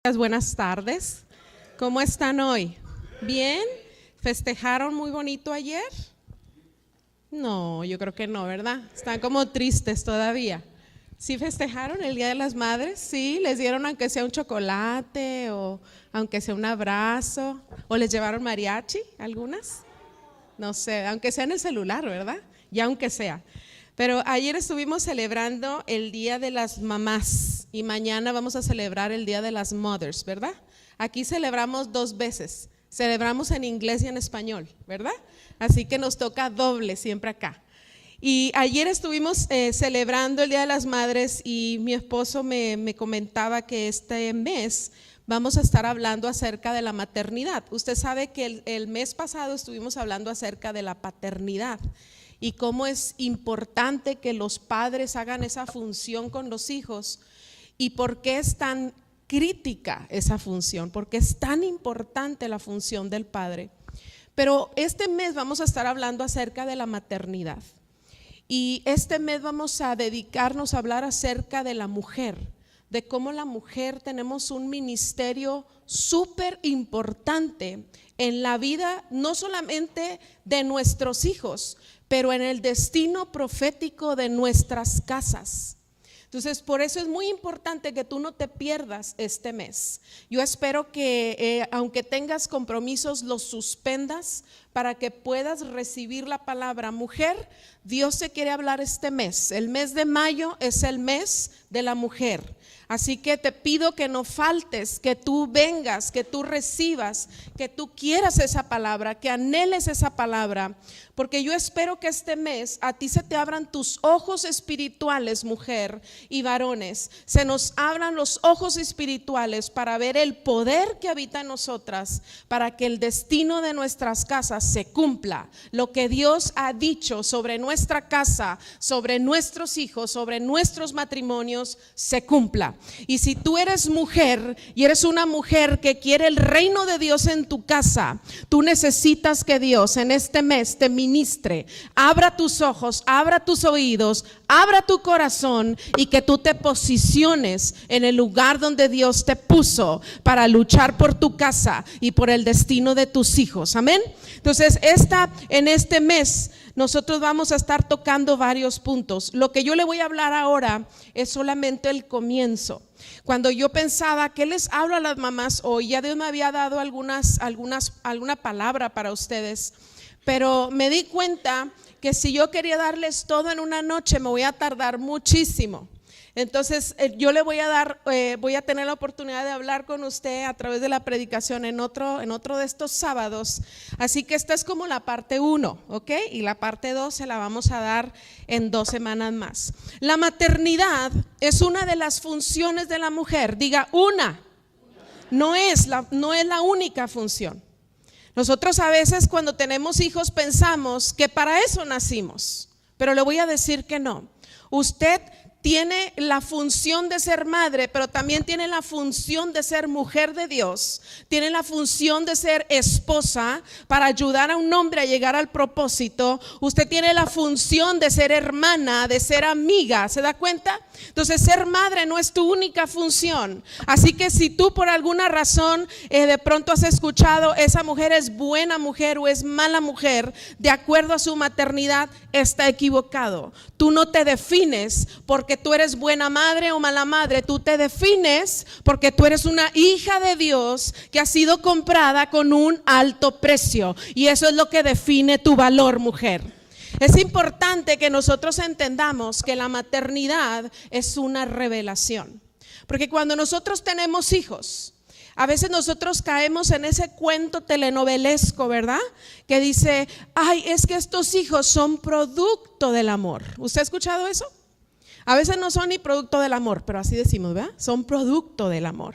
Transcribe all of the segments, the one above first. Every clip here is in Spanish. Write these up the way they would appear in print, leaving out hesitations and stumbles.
Buenas tardes. ¿Cómo están hoy? ¿Bien? ¿Festejaron muy bonito ayer? No, yo creo que no, ¿verdad? Están como tristes todavía. ¿Sí festejaron el Día de las Madres? ¿Sí? ¿Les dieron aunque sea un chocolate o aunque sea un abrazo? ¿O les llevaron mariachi algunas? No sé, aunque sea en el celular, ¿verdad? Ya aunque sea. Pero ayer estuvimos celebrando el Día de las Mamás y mañana vamos a celebrar el Día de las Mothers, ¿verdad? Aquí celebramos dos veces, celebramos en inglés y en español, ¿verdad? Así que nos toca doble siempre acá. Y ayer estuvimos celebrando el Día de las Madres y mi esposo me comentaba que este mes vamos a estar hablando acerca de la maternidad. Usted sabe que el mes pasado estuvimos hablando acerca de la paternidad y cómo es importante que los padres hagan esa función con los hijos y por qué es tan crítica esa función, porque es tan importante la función del padre. Pero este mes vamos a estar hablando acerca de la maternidad y este mes vamos a dedicarnos a hablar acerca de la mujer, de cómo la mujer tenemos un ministerio súper importante en la vida, no solamente de nuestros hijos, pero en el destino profético de nuestras casas. Entonces, por eso es muy importante que tú no te pierdas este mes. Yo espero que aunque tengas compromisos, los suspendas para que puedas recibir la palabra. Mujer, Dios te quiere hablar este mes. El mes de mayo es el mes de la mujer. Así que te pido que no faltes, que tú vengas, que tú recibas, que tú quieras esa palabra, que anheles esa palabra, porque yo espero que este mes a ti se te abran tus ojos espirituales, mujer y varones, se nos abran los ojos espirituales para ver el poder que habita en nosotras, para que el destino de nuestras casas se cumpla, lo que Dios ha dicho sobre nuestra casa, sobre nuestros hijos, sobre nuestros matrimonios, se cumpla. Y si tú eres mujer y eres una mujer que quiere el reino de Dios en tu casa, tú necesitas que Dios en este mes te ministre, abra tus ojos, abra tus oídos, abra tu corazón y que tú te posiciones en el lugar donde Dios te puso para luchar por tu casa y por el destino de tus hijos. Amén. Entonces en este mes nosotros vamos a estar tocando varios puntos. Lo que yo le voy a hablar ahora es solamente el comienzo. Cuando yo pensaba, ¿qué les hablo a las mamás hoy? Ya Dios me había dado alguna palabra para ustedes, pero me di cuenta que si yo quería darles todo en una noche me voy a tardar muchísimo. Entonces yo le voy a tener la oportunidad de hablar con usted a través de la predicación en otro de estos sábados. Así que esta es como la parte 1, ¿ok? Y la parte 2 se la vamos a dar en 2 semanas más. La maternidad es una de las funciones de la mujer. Diga una. No es la única función. Nosotros a veces cuando tenemos hijos pensamos que para eso nacimos, pero le voy a decir que no. Usted tiene la función de ser madre, pero también tiene la función de ser mujer de Dios. Tiene la función de ser esposa para ayudar a un hombre a llegar al propósito. Usted tiene la función de ser hermana, de ser amiga. ¿Se da cuenta? Entonces ser madre no es tu única función. Así que si tú por alguna razón de pronto has escuchado esa mujer es buena mujer o es mala mujer de acuerdo a su maternidad, está equivocado. Tú no te defines porque tú eres buena madre o mala madre, tú te defines porque tú eres una hija de Dios que ha sido comprada con un alto precio, y eso es lo que define tu valor, mujer. Es importante que nosotros entendamos que la maternidad es una revelación, porque cuando nosotros tenemos hijos, a veces nosotros caemos en ese cuento telenovelesco, ¿verdad? Que dice, ay, es que estos hijos son producto del amor. ¿Usted ha escuchado eso? A veces no son ni producto del amor, pero así decimos, ¿verdad? Son producto del amor.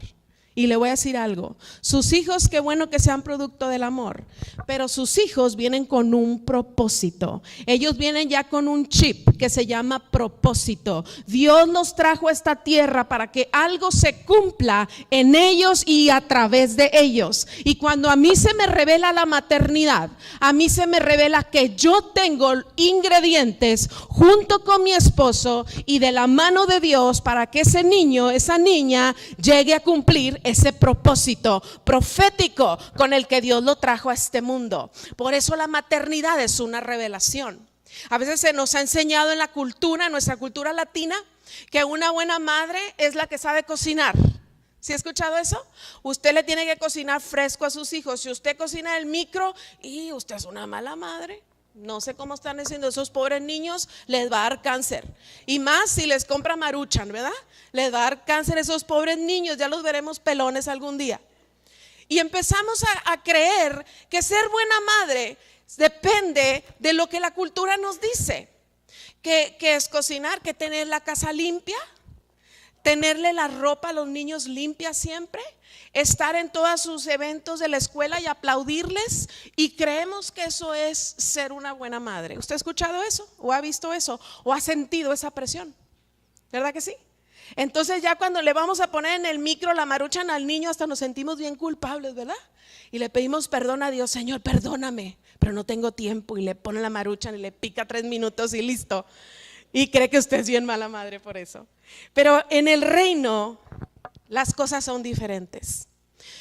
Y le voy a decir algo, sus hijos, qué bueno que sean producto del amor, pero sus hijos vienen con un propósito. Ellos vienen ya con un chip que se llama propósito. Dios los trajo a esta tierra para que algo se cumpla en ellos y a través de ellos. Y cuando a mí se me revela la maternidad, a mí se me revela que yo tengo ingredientes junto con mi esposo y de la mano de Dios para que ese niño, esa niña llegue a cumplir ese propósito profético con el que Dios lo trajo a este mundo. Por eso la maternidad es una revelación. A veces se nos ha enseñado en la cultura, en nuestra cultura latina, que una buena madre es la que sabe cocinar. ¿Sí ha escuchado eso? Usted le tiene que cocinar fresco a sus hijos. Si usted cocina el micro, y usted es una mala madre. No sé cómo están haciendo esos pobres niños, les va a dar cáncer. Y más si les compra Maruchan, ¿verdad? Les va a dar cáncer a esos pobres niños, ya los veremos pelones algún día. Y empezamos a creer que ser buena madre depende de lo que la cultura nos dice. Que es cocinar, que tener la casa limpia, tenerle la ropa a los niños limpia siempre, estar en todos sus eventos de la escuela y aplaudirles, y creemos que eso es ser una buena madre. ¿Usted ha escuchado eso? ¿O ha visto eso? ¿O ha sentido esa presión? ¿Verdad que sí? Entonces ya cuando le vamos a poner en el micro la Maruchan al niño, hasta nos sentimos bien culpables, ¿verdad? Y le pedimos perdón a Dios: Señor, perdóname, pero no tengo tiempo. Y le pone la Maruchan y le pica 3 minutos y listo. Y cree que usted es bien mala madre por eso. Pero en el reino las cosas son diferentes.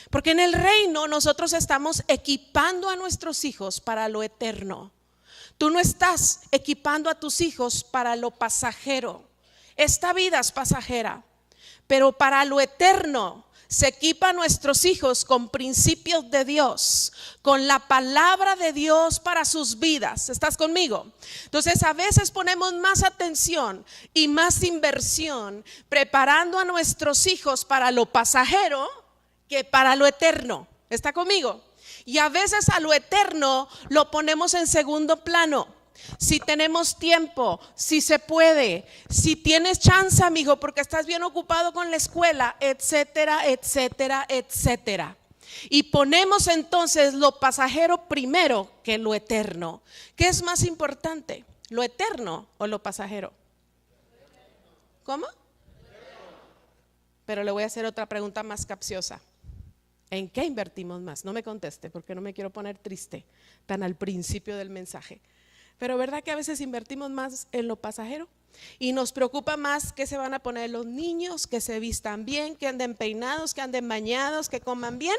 Porque en el reino nosotros estamos equipando a nuestros hijos para lo eterno. Tú no estás equipando a tus hijos para lo pasajero. Esta vida es pasajera, pero para lo eterno se equipa a nuestros hijos con principios de Dios, con la palabra de Dios para sus vidas. ¿Estás conmigo? Entonces a veces ponemos más atención y más inversión preparando a nuestros hijos para lo pasajero que para lo eterno. ¿Está conmigo? Y a veces a lo eterno lo ponemos en segundo plano. Si tenemos tiempo, si se puede, si tienes chance, amigo, porque estás bien ocupado con la escuela, etcétera, etcétera, etcétera. Y ponemos entonces lo pasajero primero que lo eterno. ¿Qué es más importante? ¿Lo eterno o lo pasajero? ¿Cómo? Pero le voy a hacer otra pregunta más capciosa. ¿En qué invertimos más? No me conteste, porque no me quiero poner triste tan al principio del mensaje. Pero ¿verdad que a veces invertimos más en lo pasajero? Y nos preocupa más que se van a poner los niños, que se vistan bien, que anden peinados, que anden bañados, que coman bien.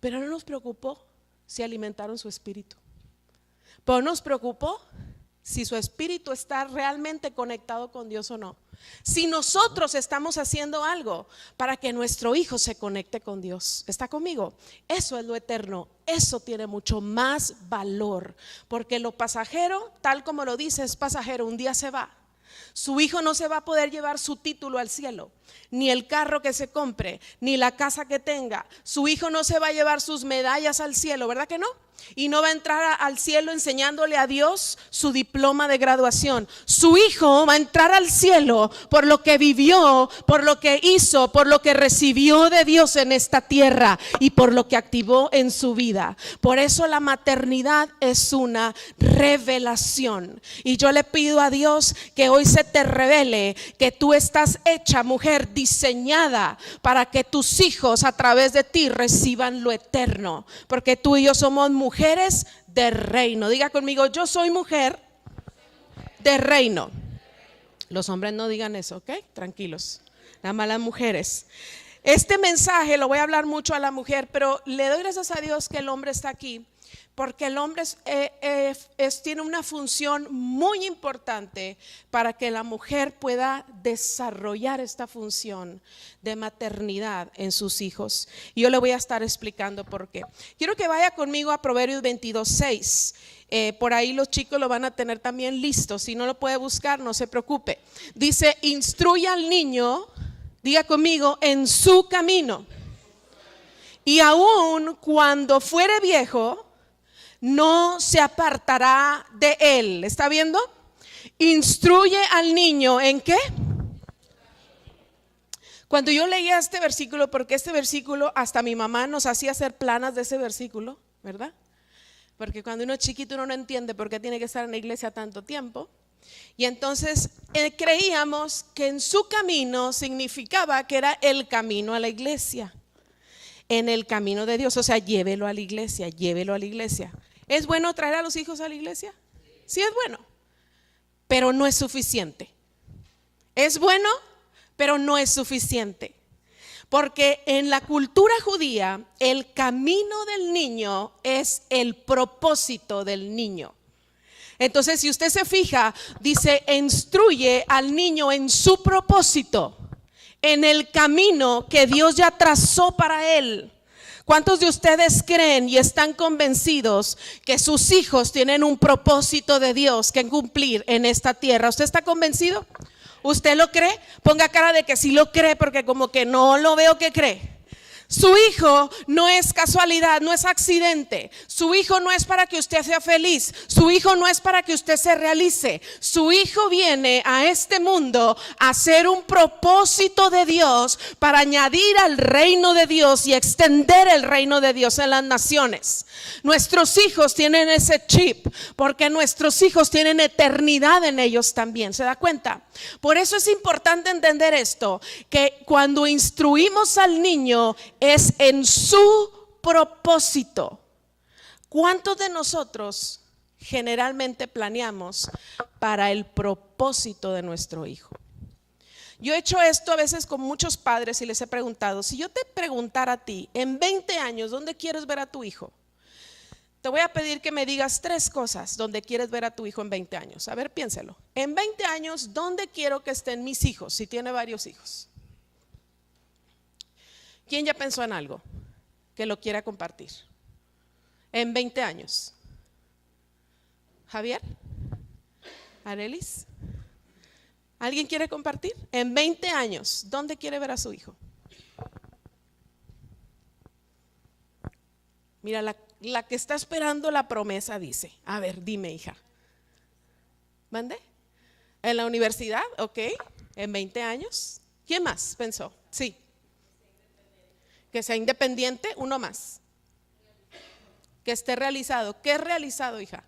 Pero no nos preocupó si alimentaron su espíritu. Pero nos preocupó si su espíritu está realmente conectado con Dios o no. Si nosotros estamos haciendo algo para que nuestro hijo se conecte con Dios. ¿Está conmigo? Eso es lo eterno. Eso tiene mucho más valor, porque lo pasajero, tal como lo dice, es pasajero. Un día se va. Su hijo no se va a poder llevar su título al cielo, ni el carro que se compre, ni la casa que tenga. Su hijo no se va a llevar sus medallas al cielo, ¿verdad que no? Y no va a entrar al cielo enseñándole a Dios su diploma de graduación. Su hijo va a entrar al cielo por lo que vivió, por lo que hizo, por lo que recibió de Dios en esta tierra y por lo que activó en su vida. Por eso la maternidad es una revelación. Y yo le pido a Dios que hoy se te revele que tú estás hecha, mujer, diseñada para que tus hijos a través de ti reciban lo eterno. Porque tú y yo somos mujeres de reino. Diga conmigo: yo soy mujer de reino. Los hombres no digan eso, ¿ok? Tranquilos. Nada más las mujeres. Este mensaje lo voy a hablar mucho a la mujer, pero le doy gracias a Dios que el hombre está aquí, porque el hombre tiene una función muy importante para que la mujer pueda desarrollar esta función de maternidad en sus hijos. Y yo le voy a estar explicando por qué. Quiero que vaya conmigo a Proverbios 22:6. Por ahí los chicos lo van a tener también listo. Si no lo puede buscar, no se preocupe. Dice: instruye al niño, diga conmigo, en su camino, y aun cuando fuere viejo no se apartará de él. ¿Está viendo? Instruye al niño ¿en qué? Cuando yo leía este versículo, porque este versículo hasta mi mamá nos hacía hacer planas de ese versículo, ¿verdad? Porque cuando uno es chiquito uno no entiende por qué tiene que estar en la iglesia tanto tiempo. Y entonces creíamos que en su camino significaba que era el camino a la iglesia, en el camino de Dios. O sea, llévelo a la iglesia, llévelo a la iglesia. ¿Es bueno traer a los hijos a la iglesia? Sí, es bueno, pero no es suficiente. Es bueno, pero no es suficiente. Porque en la cultura judía, el camino del niño es el propósito del niño. Entonces, si usted se fija, dice, instruye al niño en su propósito, en el camino que Dios ya trazó para él. ¿Cuántos de ustedes creen y están convencidos que sus hijos tienen un propósito de Dios que cumplir en esta tierra? ¿Usted está convencido? ¿Usted lo cree? Ponga cara de que sí lo cree, porque como que no lo veo que cree. Su hijo no es casualidad, no es accidente. Su hijo no es para que usted sea feliz. Su hijo no es para que usted se realice. Su hijo viene a este mundo a hacer un propósito de Dios para añadir al reino de Dios y extender el reino de Dios en las naciones. Nuestros hijos tienen ese chip, porque nuestros hijos tienen eternidad en ellos también. ¿Se da cuenta? Por eso es importante entender esto, que cuando instruimos al niño es en su propósito. ¿Cuántos de nosotros generalmente planeamos para el propósito de nuestro hijo? Yo he hecho esto a veces con muchos padres y les he preguntado, si yo te preguntara a ti, en 20 años, ¿dónde quieres ver a tu hijo? Te voy a pedir que me digas 3 cosas donde quieres ver a tu hijo en 20 años. A ver, piénselo. En 20 años, ¿dónde quiero que estén mis hijos? Si tiene varios hijos. ¿Quién ya pensó en algo que lo quiera compartir? En 20 años. ¿Javier? ¿Arelis? ¿Alguien quiere compartir? En 20 años, ¿dónde quiere ver a su hijo? Mira, la que está esperando la promesa dice, a ver, dime, hija. ¿Mande? ¿En la universidad? Ok. ¿En 20 años? ¿Quién más pensó? Sí. Que sea independiente, uno más. Que esté realizado. ¿Qué es realizado, hija?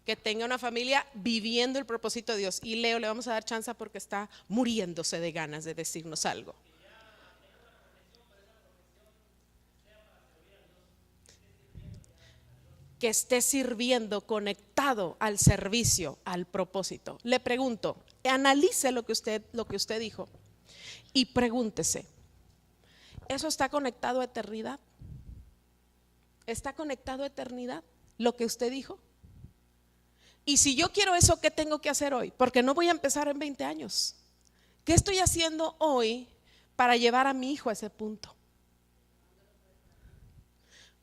Que tenga una familia viviendo el propósito de Dios. Y Leo le vamos a dar chance porque está muriéndose de ganas de decirnos algo. Que esté sirviendo, conectado al servicio, al propósito. Le pregunto, analice lo que usted dijo y pregúntese, ¿eso está conectado a eternidad? ¿Está conectado a eternidad lo que usted dijo? Y si yo quiero eso, ¿qué tengo que hacer hoy? Porque no voy a empezar en 20 años. ¿Qué estoy haciendo hoy para llevar a mi hijo a ese punto?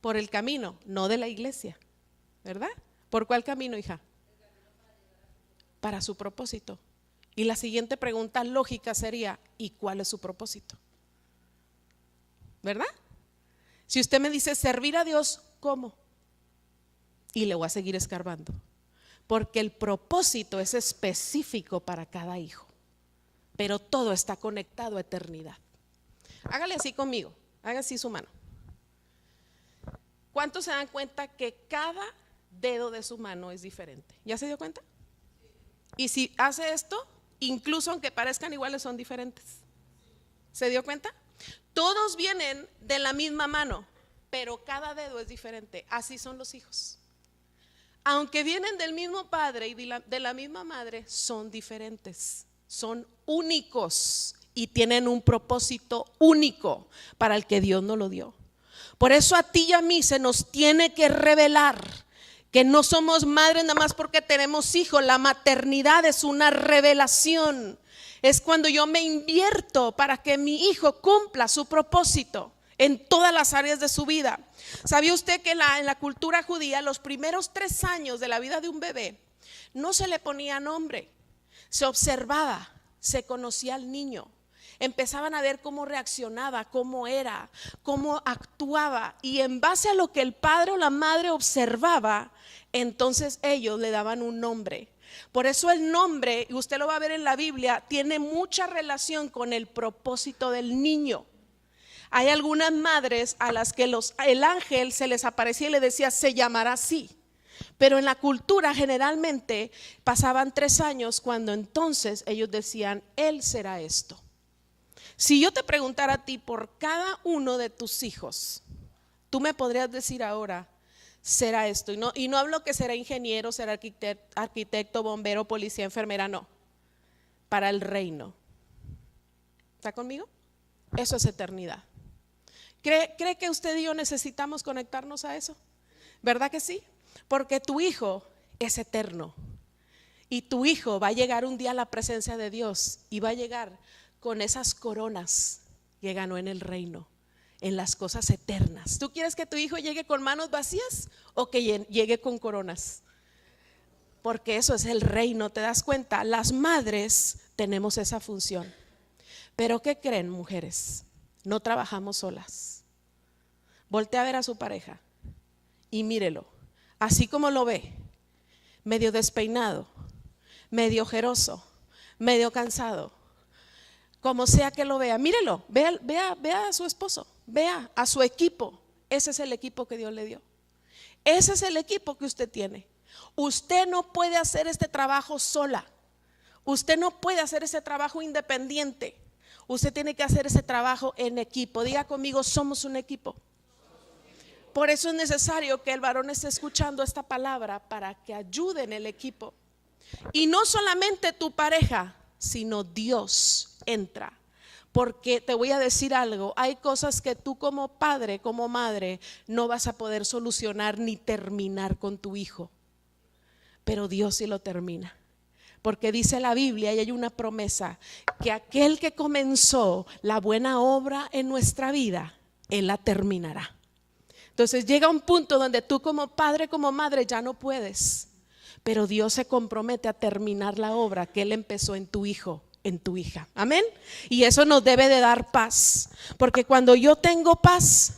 Por el camino, no de la iglesia, ¿verdad? ¿Por cuál camino, hija? Para su propósito. Y la siguiente pregunta lógica sería, ¿y cuál es su propósito? ¿Verdad? Si usted me dice servir a Dios, ¿cómo? Y le voy a seguir escarbando. Porque el propósito es específico para cada hijo, pero todo está conectado a eternidad. Hágale así conmigo, haga así su mano. ¿Cuántos se dan cuenta que cada dedo de su mano es diferente? ¿Ya se dio cuenta? Y si hace esto, incluso aunque parezcan iguales, son diferentes. ¿Se dio cuenta? Todos vienen de la misma mano, pero cada dedo es diferente. Así son los hijos. Aunque vienen del mismo padre y de la misma madre, son diferentes, son únicos y tienen un propósito único para el que Dios nos lo dio. Por eso a ti y a mí se nos tiene que revelar que no somos madres nada más porque tenemos hijos. La maternidad es una revelación. Es cuando yo me invierto para que mi hijo cumpla su propósito en todas las áreas de su vida. ¿Sabía usted que en la cultura judía los primeros 3 años de la vida de un bebé no se le ponía nombre? Se observaba, se conocía al niño, empezaban a ver cómo reaccionaba, cómo era, cómo actuaba, y en base a lo que el padre o la madre observaba, entonces ellos le daban un nombre. Por eso el nombre, y usted lo va a ver en la Biblia, tiene mucha relación con el propósito del niño. Hay algunas madres a las que el ángel se les aparecía y le decía, se llamará así. Pero en la cultura generalmente pasaban 3 años cuando entonces ellos decían, él será esto. Si yo te preguntara a ti por cada uno de tus hijos, tú me podrías decir ahora, será esto. Y no hablo que será ingeniero, será arquitecto, bombero, policía, enfermera, no. para el reino. ¿Está conmigo? Eso es eternidad. ¿Cree que usted y yo necesitamos conectarnos a eso? ¿Verdad que sí? Porque tu hijo es eterno. Y tu hijo va a llegar un día a la presencia de Dios y va a llegar con esas coronas que ganó en el reino, en las cosas eternas. ¿Tú quieres que tu hijo llegue con manos vacías o que llegue con coronas? Porque eso es el reino, ¿te das cuenta? Las madres tenemos esa función. Pero ¿qué creen, mujeres? No trabajamos solas. Voltea a ver a su pareja y mírelo, así como lo ve, medio despeinado, medio ojeroso, medio cansado, como sea que lo vea, mírelo, vea a su esposo, vea a su equipo. Ese es el equipo que Dios le dio. Ese es el equipo que usted tiene. Usted no puede hacer este trabajo sola. Usted no puede hacer ese trabajo independiente. Usted tiene que hacer ese trabajo en equipo. Diga conmigo, somos un equipo. Por eso es necesario que el varón esté escuchando esta palabra para que ayude en el equipo. Y no solamente tu pareja, sino Dios entra. Porque te voy a decir algo, hay cosas que tú como padre, como madre, no vas a poder solucionar ni terminar con tu hijo. Pero Dios sí lo termina. Porque dice la Biblia y hay una promesa, que aquel que comenzó la buena obra en nuestra vida, Él la terminará. Entonces llega un punto donde tú como padre, como madre ya no puedes, pero Dios se compromete a terminar la obra que Él empezó en tu hijo, en tu hija. Amén. Y eso nos debe de dar paz, porque cuando yo tengo paz,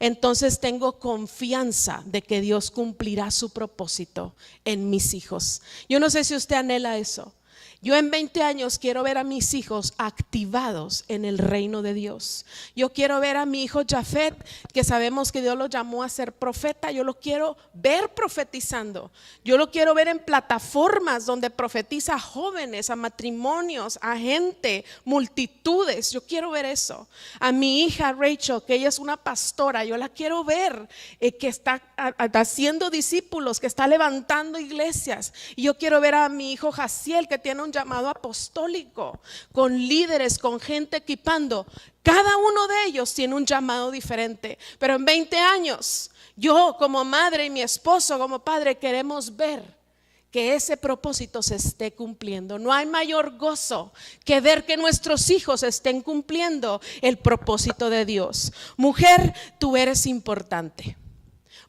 entonces tengo confianza de que Dios cumplirá su propósito en mis hijos. Yo no sé si usted anhela eso. Yo en 20 años quiero ver a mis hijos activados en el reino de Dios. Yo quiero ver a mi hijo Jafet, que sabemos que Dios lo llamó a ser profeta. Yo lo quiero ver profetizando. Yo lo quiero ver en plataformas donde profetiza a jóvenes, a matrimonios, a gente, multitudes. Yo quiero ver eso. A mi hija Rachel, que ella es una pastora, yo la quiero ver que está haciendo discípulos, que está levantando iglesias. Y yo quiero ver a mi hijo Jaciel, que tiene un llamado apostólico, con líderes, con gente equipando. Cada uno de ellos tiene un llamado diferente. Pero en 20 años, yo como madre y mi esposo como padre queremos ver que ese propósito se esté cumpliendo. No hay mayor gozo que ver que nuestros hijos estén cumpliendo el propósito de Dios. Mujer, tú eres importante.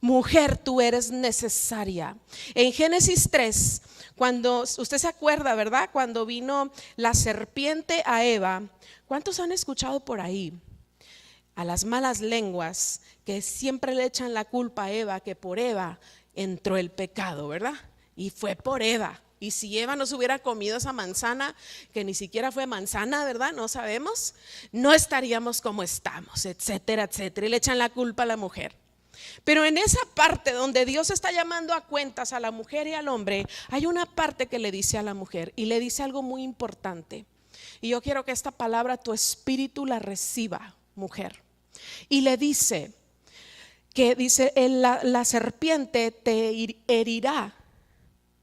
Mujer, tú eres necesaria. En Génesis 3, cuando usted se acuerda, ¿verdad? Cuando vino la serpiente a Eva, ¿cuántos han escuchado por ahí a las malas lenguas que siempre le echan la culpa a Eva, que por Eva entró el pecado, ¿verdad? Y fue por Eva. Y si Eva no se hubiera comido esa manzana, que ni siquiera fue manzana, ¿verdad? No sabemos, no estaríamos como estamos, etcétera, etcétera. Y le echan la culpa a la mujer. Pero en esa parte donde Dios está llamando a cuentas a la mujer y al hombre, hay una parte que le dice a la mujer y le dice algo muy importante. Y yo quiero que esta palabra tu espíritu la reciba, mujer. Y le dice que dice, la serpiente te herirá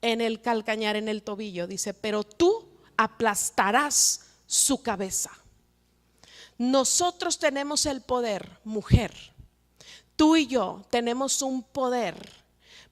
en el calcañar, en el tobillo, dice, pero tú aplastarás su cabeza. Nosotros tenemos el poder, mujer. Tú y yo tenemos un poder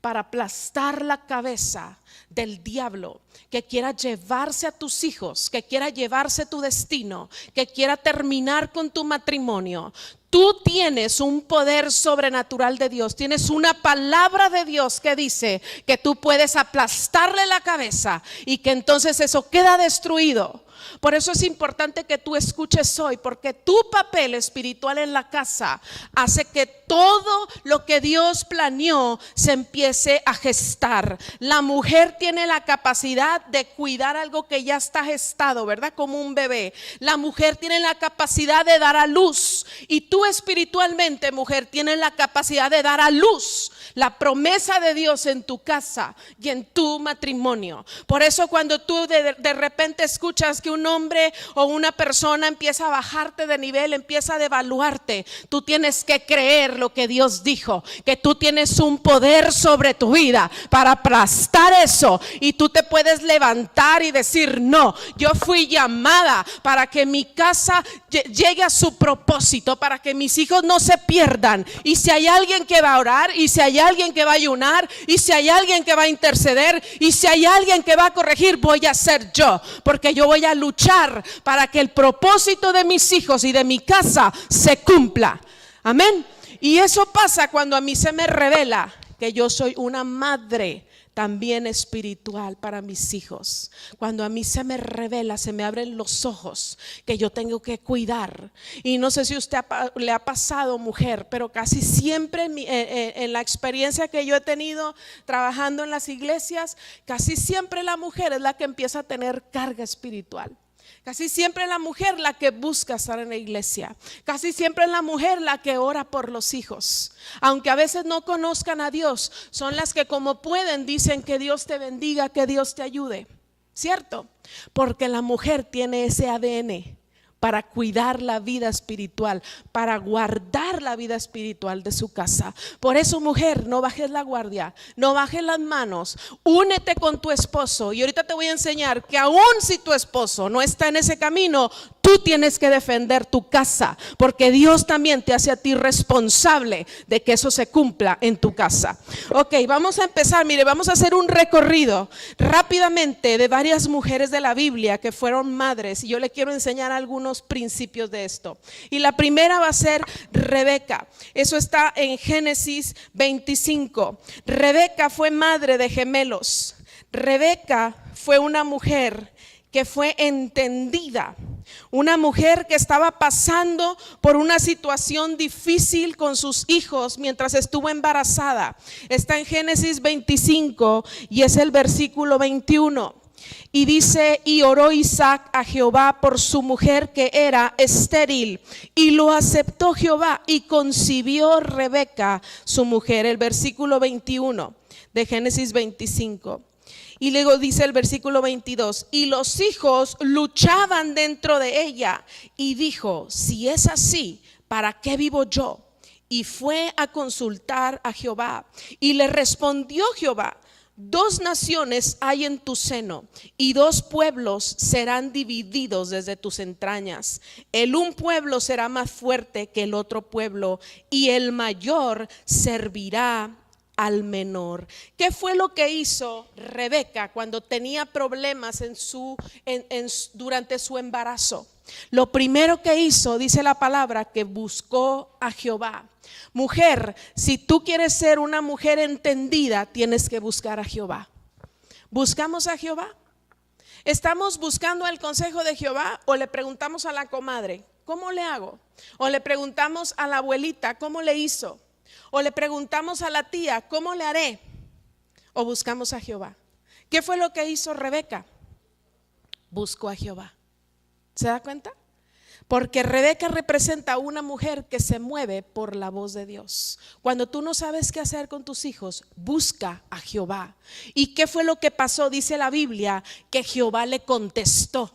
para aplastar la cabeza del diablo que quiera llevarse a tus hijos, que quiera llevarse tu destino, que quiera terminar con tu matrimonio. Tú tienes un poder sobrenatural de Dios, tienes una palabra de Dios que dice que tú puedes aplastarle la cabeza y que entonces eso queda destruido. Por eso es importante que tú escuches hoy, porque tu papel espiritual en la casa hace que todo lo que Dios planeó se empiece a gestar. La mujer tiene la capacidad de cuidar algo que ya está gestado, ¿verdad? Como un bebé. La mujer tiene la capacidad de dar a luz, y tú espiritualmente, mujer, tienes la capacidad de dar a luz la promesa de Dios en tu casa y en tu matrimonio. Por eso cuando tú de repente escuchas que un hombre o una persona empieza a bajarte de nivel, empieza a devaluarte, tú tienes que creer lo que Dios dijo, que tú tienes un poder sobre tu vida para aplastar eso, y tú te puedes levantar y decir: no, yo fui llamada para que mi casa llegue a su propósito, para que mis hijos no se pierdan. Y si hay alguien que va a orar, y si hay alguien que va a ayunar, y si hay alguien que va a interceder, y si hay alguien que va a corregir, voy a ser yo, porque yo voy a luchar para que el propósito de mis hijos y de mi casa se cumpla. Amén. Y eso pasa cuando a mí se me revela que yo soy una madre también espiritual para mis hijos. Cuando a mí se me revela, se me abren los ojos, que yo tengo que cuidar. Y no sé si usted le ha pasado, mujer, pero casi siempre en la experiencia que yo he tenido trabajando en las iglesias, casi siempre la mujer es la que empieza a tener carga espiritual. Casi siempre es la mujer la que busca estar en la iglesia. Casi siempre es la mujer la que ora por los hijos. Aunque a veces no conozcan a Dios, son las que como pueden dicen: que Dios te bendiga, que Dios te ayude. ¿Cierto? Porque la mujer tiene ese ADN para cuidar la vida espiritual, para guardar la vida espiritual de su casa. Por eso, mujer, no bajes la guardia, no bajes las manos, únete con tu esposo. Y ahorita te voy a enseñar que aún si tu esposo no está en ese camino, tú tienes que defender tu casa, porque Dios también te hace a ti responsable de que eso se cumpla en tu casa. Ok, vamos a empezar. Mire, vamos a hacer un recorrido rápidamente de varias mujeres de la Biblia que fueron madres, y yo le quiero enseñar algunos principios de esto. Y la primera va a ser Rebeca. Eso está en Génesis 25. Rebeca fue madre de gemelos. Rebeca fue una mujer que fue entendida, una mujer que estaba pasando por una situación difícil con sus hijos mientras estuvo embarazada. Está en Génesis 25 y es el versículo 21. Y dice: y oró Isaac a Jehová por su mujer que era estéril, y lo aceptó Jehová, y concibió Rebeca su mujer. El versículo 21 de Génesis 25. Y luego dice el versículo 22: y los hijos luchaban dentro de ella, y dijo: si es así, ¿para qué vivo yo? Y fue a consultar a Jehová, y le respondió Jehová: 2 naciones hay en tu seno, y 2 pueblos serán divididos desde tus entrañas. El un pueblo será más fuerte que el otro pueblo, y el mayor servirá al menor. ¿Qué fue lo que hizo Rebeca cuando tenía problemas durante su embarazo? Lo primero que hizo, dice la palabra, que buscó a Jehová. Mujer, si tú quieres ser una mujer entendida, tienes que buscar a Jehová. ¿Buscamos a Jehová? ¿Estamos buscando el consejo de Jehová, o le preguntamos a la comadre: ¿cómo le hago? O le preguntamos a la abuelita: ¿cómo le hizo? O le preguntamos a la tía: ¿cómo le haré? ¿O buscamos a Jehová? ¿Qué fue lo que hizo Rebeca? Buscó a Jehová. ¿Se da cuenta? Porque Rebeca representa a una mujer que se mueve por la voz de Dios. Cuando tú no sabes qué hacer con tus hijos, busca a Jehová. ¿Y qué fue lo que pasó? Dice la Biblia que Jehová le contestó,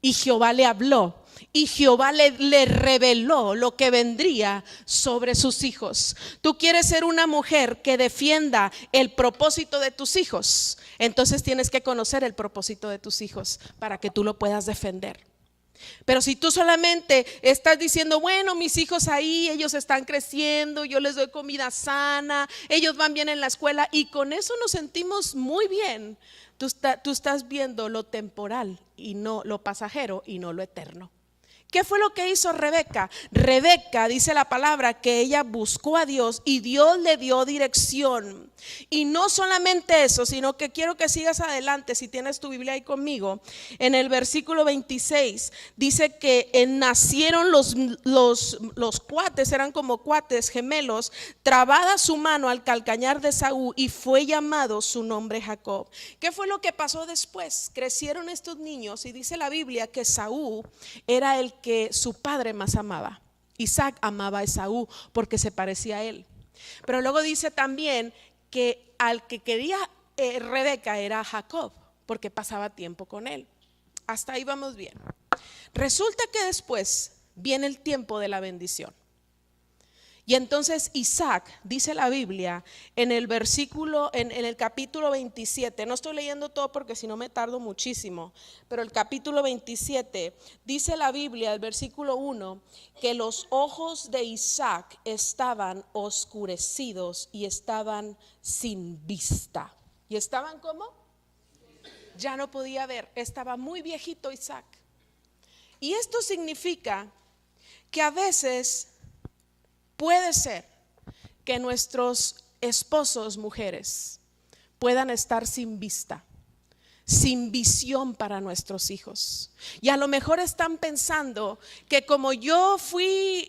y Jehová le habló, y Jehová le reveló lo que vendría sobre sus hijos. Tú quieres ser una mujer que defienda el propósito de tus hijos, entonces tienes que conocer el propósito de tus hijos para que tú lo puedas defender. Pero si tú solamente estás diciendo: bueno, mis hijos ahí, ellos están creciendo, yo les doy comida sana, ellos van bien en la escuela, y con eso nos sentimos muy bien, tú estás viendo lo temporal y no lo pasajero, y no lo eterno. ¿Qué fue lo que hizo Rebeca? Rebeca, dice la palabra, que ella buscó a Dios y Dios le dio dirección. Y no solamente eso, sino que quiero que sigas adelante, si tienes tu Biblia ahí conmigo. En el versículo 26 dice que nacieron los cuates, eran como cuates gemelos, trabada su mano al calcañar de Esaú, y fue llamado su nombre Jacob. ¿Qué fue lo que pasó después? Crecieron estos niños, y dice la Biblia que Esaú era el que su padre más amaba. Isaac amaba a Esaú porque se parecía a él. Pero luego dice también que al que quería Rebeca era Jacob, porque pasaba tiempo con él. Hasta ahí vamos bien. Resulta que después viene el tiempo de la bendición. Y entonces Isaac, dice la Biblia, en el capítulo 27, no estoy leyendo todo porque si no me tardo muchísimo, pero el capítulo 27, dice la Biblia, el versículo 1, que los ojos de Isaac estaban oscurecidos y estaban sin vista. ¿Y estaban cómo? Ya no podía ver, estaba muy viejito Isaac. Y esto significa que a veces puede ser que nuestros esposos, mujeres, puedan estar sin vista, sin visión para nuestros hijos. Y a lo mejor están pensando que como yo fui,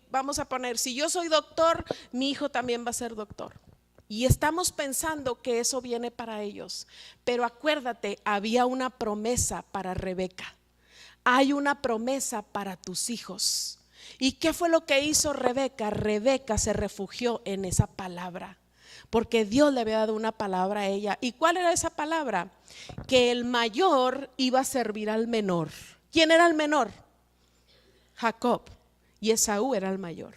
vamos a poner, si yo soy doctor, mi hijo también va a ser doctor. Y estamos pensando que eso viene para ellos. Pero acuérdate, había una promesa para Rebeca. Hay una promesa para tus hijos. ¿Y qué fue lo que hizo Rebeca? Rebeca se refugió en esa palabra, porque Dios le había dado una palabra a ella. ¿Y cuál era esa palabra? Que el mayor iba a servir al menor. ¿Quién era el menor? Jacob. Y Esaú era el mayor.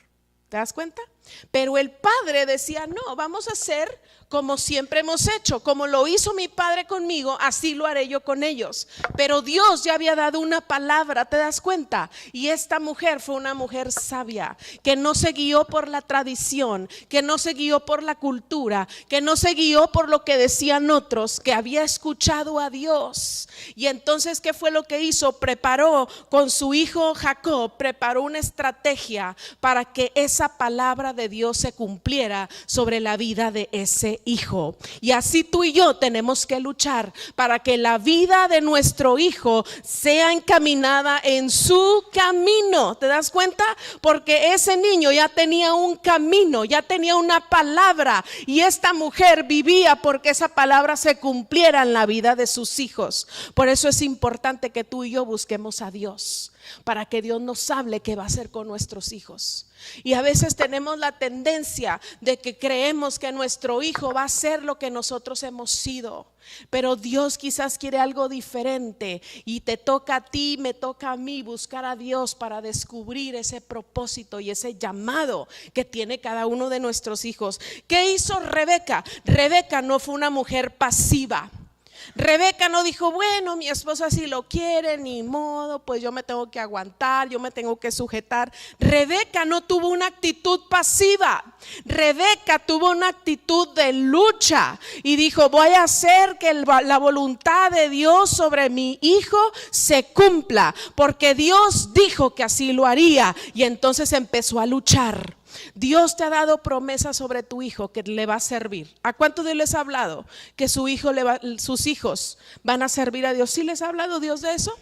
¿Te das cuenta? Pero el padre decía, no, vamos a hacer como siempre hemos hecho, como lo hizo mi padre conmigo, así lo haré yo con ellos. Pero Dios ya había dado una palabra, ¿te das cuenta? Y esta mujer fue una mujer sabia, que no se guió por la tradición, que no se guió por la cultura, que no se guió por lo que decían otros, que había escuchado a Dios. Y entonces, ¿qué fue lo que hizo? Preparó con su hijo Jacob, preparó una estrategia para que esa palabra de Dios se cumpliera sobre la vida de ese hijo. Y así tú y yo tenemos que luchar para que la vida de nuestro hijo sea encaminada en su camino. ¿Te das cuenta? Porque ese niño ya tenía un camino, ya tenía una palabra, y esta mujer vivía porque esa palabra se cumpliera en la vida de sus hijos. Por eso es importante que tú y yo busquemos a Dios, para que Dios nos hable qué va a hacer con nuestros hijos. Y a veces tenemos la tendencia de que creemos que nuestro hijo va a ser lo que nosotros hemos sido, pero Dios quizás quiere algo diferente, y te toca a ti, me toca a mí buscar a Dios para descubrir ese propósito y ese llamado que tiene cada uno de nuestros hijos. ¿Qué hizo Rebeca? Rebeca no fue una mujer pasiva. Rebeca no dijo, bueno, mi esposo así lo quiere, ni modo, pues yo me tengo que aguantar, yo me tengo que sujetar. Rebeca no tuvo una actitud pasiva. Rebeca tuvo una actitud de lucha y dijo, voy a hacer que la voluntad de Dios sobre mi hijo se cumpla, porque Dios dijo que así lo haría. Y entonces empezó a luchar. Dios te ha dado promesas sobre tu hijo que le va a servir. ¿A cuántos de les ha hablado que sus hijos van a servir a Dios? ¿Sí les ha hablado Dios de eso?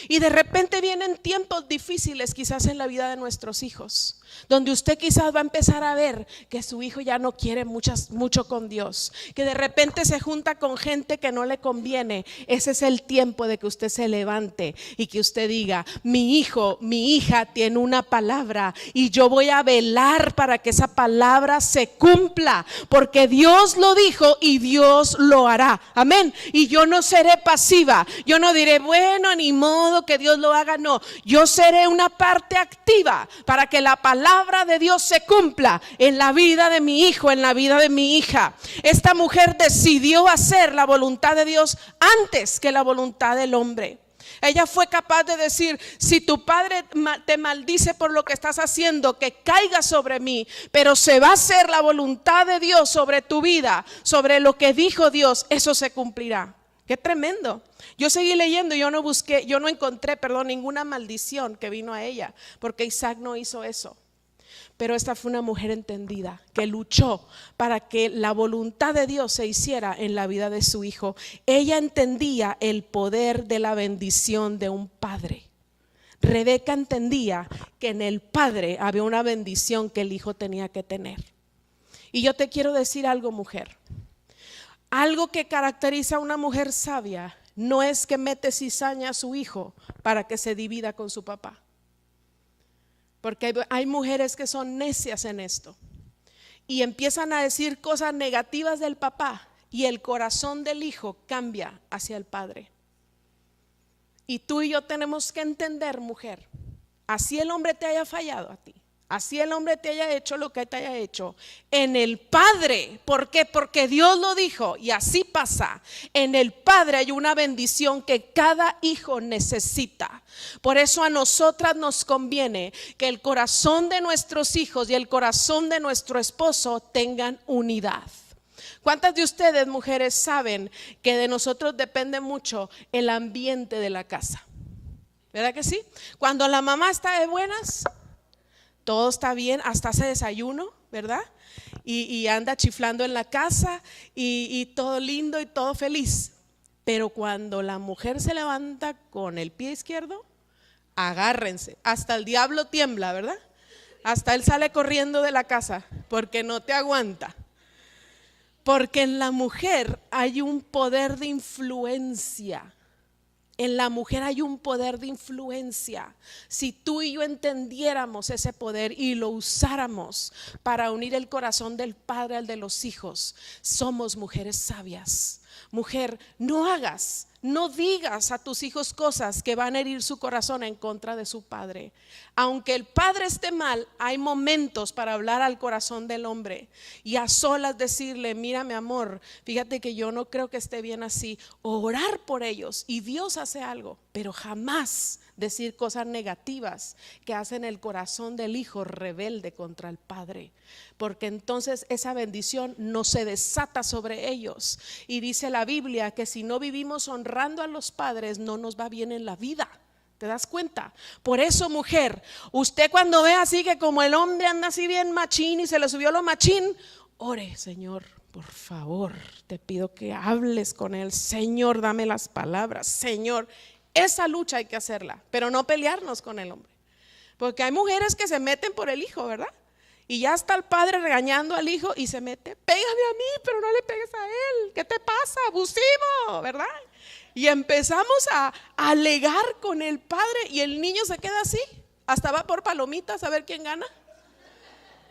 Y de repente vienen tiempos difíciles quizás en la vida de nuestros hijos, donde usted quizás va a empezar a ver que su hijo ya no quiere mucho con Dios, que de repente se junta con gente que no le conviene. Ese es el tiempo de que usted se levante y que usted diga, mi hijo, mi hija tiene una palabra y yo voy a velar para que esa palabra se cumpla, porque Dios lo dijo y Dios lo hará. Amén. Y yo no seré pasiva, yo no diré, bueno, ni modo que Dios lo haga. No, yo seré una parte activa para que la palabra de Dios se cumpla en la vida de mi hijo, en la vida de mi hija. Esta mujer decidió hacer la voluntad de Dios antes que la voluntad del hombre. Ella fue capaz de decir, si tu padre te maldice por lo que estás haciendo, que caiga sobre mí, pero se va a hacer la voluntad de Dios sobre tu vida, sobre lo que dijo Dios, eso se cumplirá. Qué tremendo. Yo seguí leyendo y yo no encontré ninguna maldición que vino a ella, porque Isaac no hizo eso. Pero esta fue una mujer entendida que luchó para que la voluntad de Dios se hiciera en la vida de su hijo. Ella entendía el poder de la bendición de un padre. Rebeca entendía que en el padre había una bendición que el hijo tenía que tener. Y yo te quiero decir algo, mujer. Algo que caracteriza a una mujer sabia no es que mete cizaña a su hijo para que se divida con su papá. Porque hay mujeres que son necias en esto y empiezan a decir cosas negativas del papá y el corazón del hijo cambia hacia el padre. Y tú y yo tenemos que entender, mujer, así el hombre te haya fallado a ti, así el hombre te haya hecho lo que te haya hecho, en el Padre, ¿por qué? Porque Dios lo dijo y así pasa. En el Padre hay una bendición que cada hijo necesita. Por eso a nosotras nos conviene que el corazón de nuestros hijos y el corazón de nuestro esposo tengan unidad. ¿Cuántas de ustedes, mujeres, saben que de nosotros depende mucho el ambiente de la casa? ¿Verdad que sí? Cuando la mamá está de buenas, todo está bien, hasta hace desayuno, ¿verdad? Y anda chiflando en la casa y todo lindo y todo feliz. Pero cuando la mujer se levanta con el pie izquierdo, agárrense, hasta el diablo tiembla, ¿verdad? Hasta él sale corriendo de la casa porque no te aguanta. Porque en la mujer hay un poder de influencia. En la mujer hay un poder de influencia. Si tú y yo entendiéramos ese poder y lo usáramos para unir el corazón del padre al de los hijos, somos mujeres sabias. Mujer, no digas a tus hijos cosas que van a herir su corazón en contra de su padre. Aunque el padre esté mal, hay momentos para hablar al corazón del hombre y a solas decirle: mira, mi amor, fíjate que yo no creo que esté bien así. Orar por ellos y Dios hace algo, pero jamás decir cosas negativas que hacen el corazón del hijo rebelde contra el padre, porque entonces esa bendición no se desata sobre ellos. Y dice la Biblia que si no vivimos honrando a los padres, no nos va bien en la vida. ¿Te das cuenta? Por eso, mujer, usted cuando ve así que como el hombre anda así bien machín y se le subió lo machín, ore: Señor, por favor, te pido que hables con él. Señor, dame las palabras. Señor, esa lucha hay que hacerla, pero no pelearnos con el hombre. Porque hay mujeres que se meten por el hijo, ¿verdad? Y ya está el padre regañando al hijo y se mete: pégame a mí, pero no le pegues a él. ¿Qué te pasa? Abusivo, ¿verdad? Y empezamos a alegar con el padre y el niño se queda así, hasta va por palomitas a ver quién gana,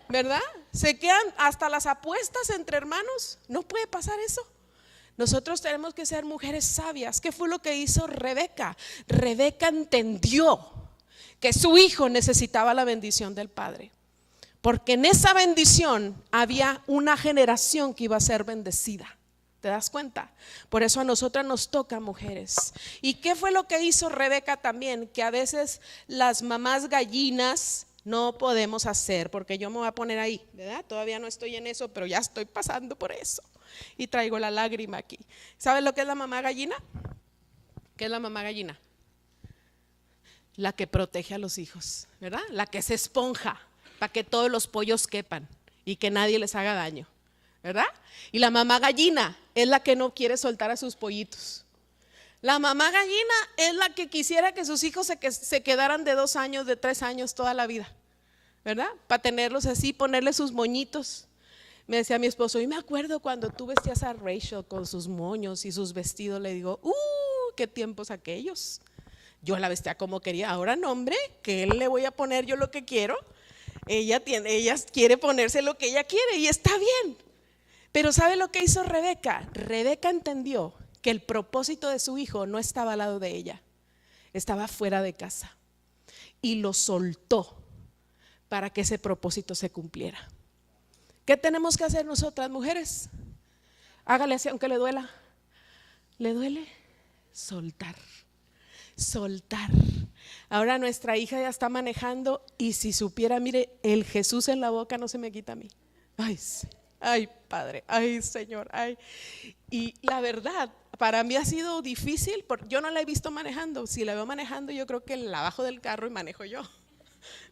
¿verdad? Se quedan hasta las apuestas entre hermanos. No puede pasar eso. Nosotros tenemos que ser mujeres sabias. ¿Qué fue lo que hizo Rebeca? Rebeca entendió que su hijo necesitaba la bendición del padre, porque en esa bendición había una generación que iba a ser bendecida. ¿Te das cuenta? Por eso a nosotras nos toca, mujeres. ¿Y qué fue lo que hizo Rebeca también? Que a veces las mamás gallinas no podemos hacer, porque yo me voy a poner ahí, ¿verdad? Todavía no estoy en eso, pero ya estoy pasando por eso y traigo la lágrima aquí. ¿Sabes lo que es la mamá gallina? ¿Qué es la mamá gallina? La que protege a los hijos, ¿verdad? La que se esponja para que todos los pollos quepan y que nadie les haga daño, ¿verdad? Y la mamá gallina es la que no quiere soltar a sus pollitos. La mamá gallina es la que quisiera que sus hijos se quedaran de 2 años, de 3 años toda la vida, ¿verdad? Para tenerlos así, ponerle sus moñitos. Me decía mi esposo: y me acuerdo cuando tú vestías a Rachel con sus moños y sus vestidos. Le digo: qué tiempos aquellos. Yo la vestía como quería. Ahora no, hombre, que le voy a poner yo lo que quiero. Ella quiere ponerse lo que ella quiere y está bien. Pero ¿sabe lo que hizo Rebeca? Rebeca entendió que el propósito de su hijo no estaba al lado de ella, estaba fuera de casa, y lo soltó para que ese propósito se cumpliera. ¿Qué tenemos que hacer nosotras, mujeres? Hágale así, aunque le duela. ¿Le duele? Soltar. Ahora nuestra hija ya está manejando y si supiera, mire, el Jesús en la boca no se me quita a mí. Ay, Padre, ay, Señor, ay. Y la verdad, para mí ha sido difícil, porque yo no la he visto manejando. Si la veo manejando, yo creo que la bajo del carro y manejo yo,